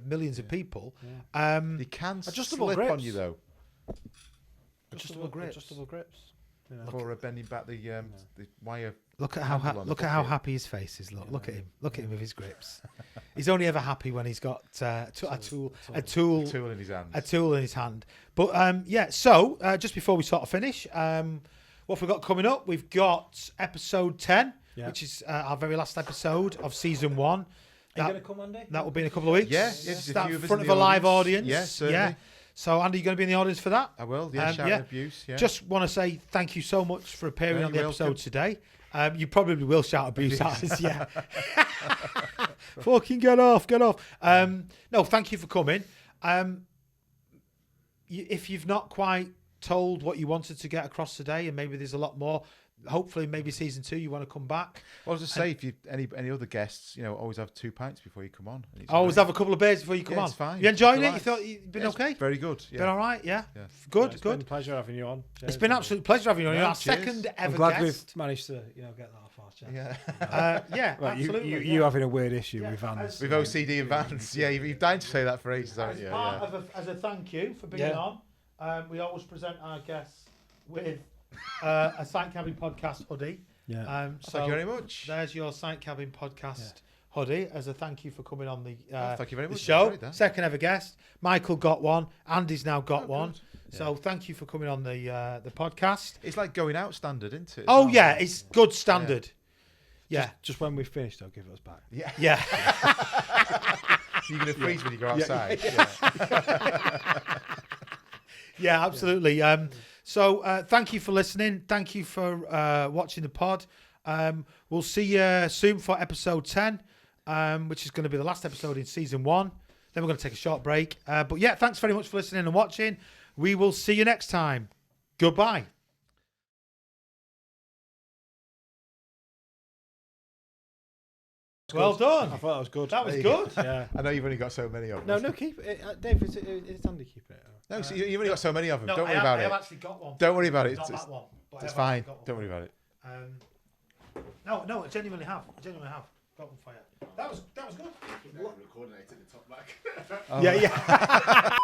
millions of people. They can Adjustable slip on grips. you though Adjustable grips. Adjustable grips. Yeah. for bending back the wire. Look at handle on the look at how bucket. happy his face is. Look at him. Look at him with his grips. He's only ever happy when he's got a tool Tool in his hands. a tool in his hand. But yeah, so just before we sort of finish, what have we got coming up? We've got episode 10, Yeah. which is our very last episode of season 1. Are you That, going to come, Andy? that will be in a couple of weeks. Yeah, if there's a That few in of us front in of the a live audience. audience. Yeah, certainly. So, Andy, you going to be in the audience for that? I will. Yeah, shout yeah. and abuse. Yeah. Just want to say thank you so much for appearing Yeah, on the you're episode welcome. today. You probably will shout abuse at us, yeah. Fucking get off. No, thank you for coming. If you've not quite told what you wanted to get across today, and maybe there's a lot more, hopefully maybe season 2 you want to come back. Well, I was just say, if you any other guests, always have 2 pints before you come on. And it's Always great. have a couple of beers before you come Yeah, on. it's fine. You enjoying it? You Relax. thought you've been Yeah, it's okay? Very good. Yeah. Been all right? Yeah. Yeah. Good. It's been a Good. pleasure having you on. It's been an absolute pleasure having you on. You're Yeah, our cheers. second I'm ever glad guest. we've managed to get that off our chest. Yeah. Yeah, Right, absolutely. you having a weird issue Yeah, with Vans. With OCD and Vans. Yeah, you've died to say that for ages, haven't As you? part Yeah. of as a thank you for being Yeah. on, we always present our guests with a Sight Cabin podcast hoodie. Yeah. So Thank you very much. there's your Sight Cabin podcast hoodie as a thank you for coming on the, Thank you very the much. show. Enjoyed that. Second ever guest. Michael got one. Andy's now got Oh, one. good. So thank you for coming on the podcast. It's like going out standard, isn't it? as Oh well? yeah, it's good standard. Yeah. Just when we finish, they'll give it us back. Yeah. Yeah. You're going to freeze when you go outside. Yeah, absolutely. So thank you for listening. Thank you for watching the pod. We'll see you soon for episode 10, which is going to be the last episode in season 1. Then we're going to take a short break. But yeah, thanks very much for listening and watching. We will see you next time. Goodbye. Well done. I thought that was good. That was There you good. Yeah. I know you've only got so many of them. No, keep it. Dave, it's Andy keeping it. No, so you've only got so many of them. No, Don't worry I about have it. actually got one. Don't worry about it. Not It's that one. But I it's have fine. actually got one. Don't worry about it. No, I genuinely have. Got one for you. That was good. Coordinated the top back. Yeah.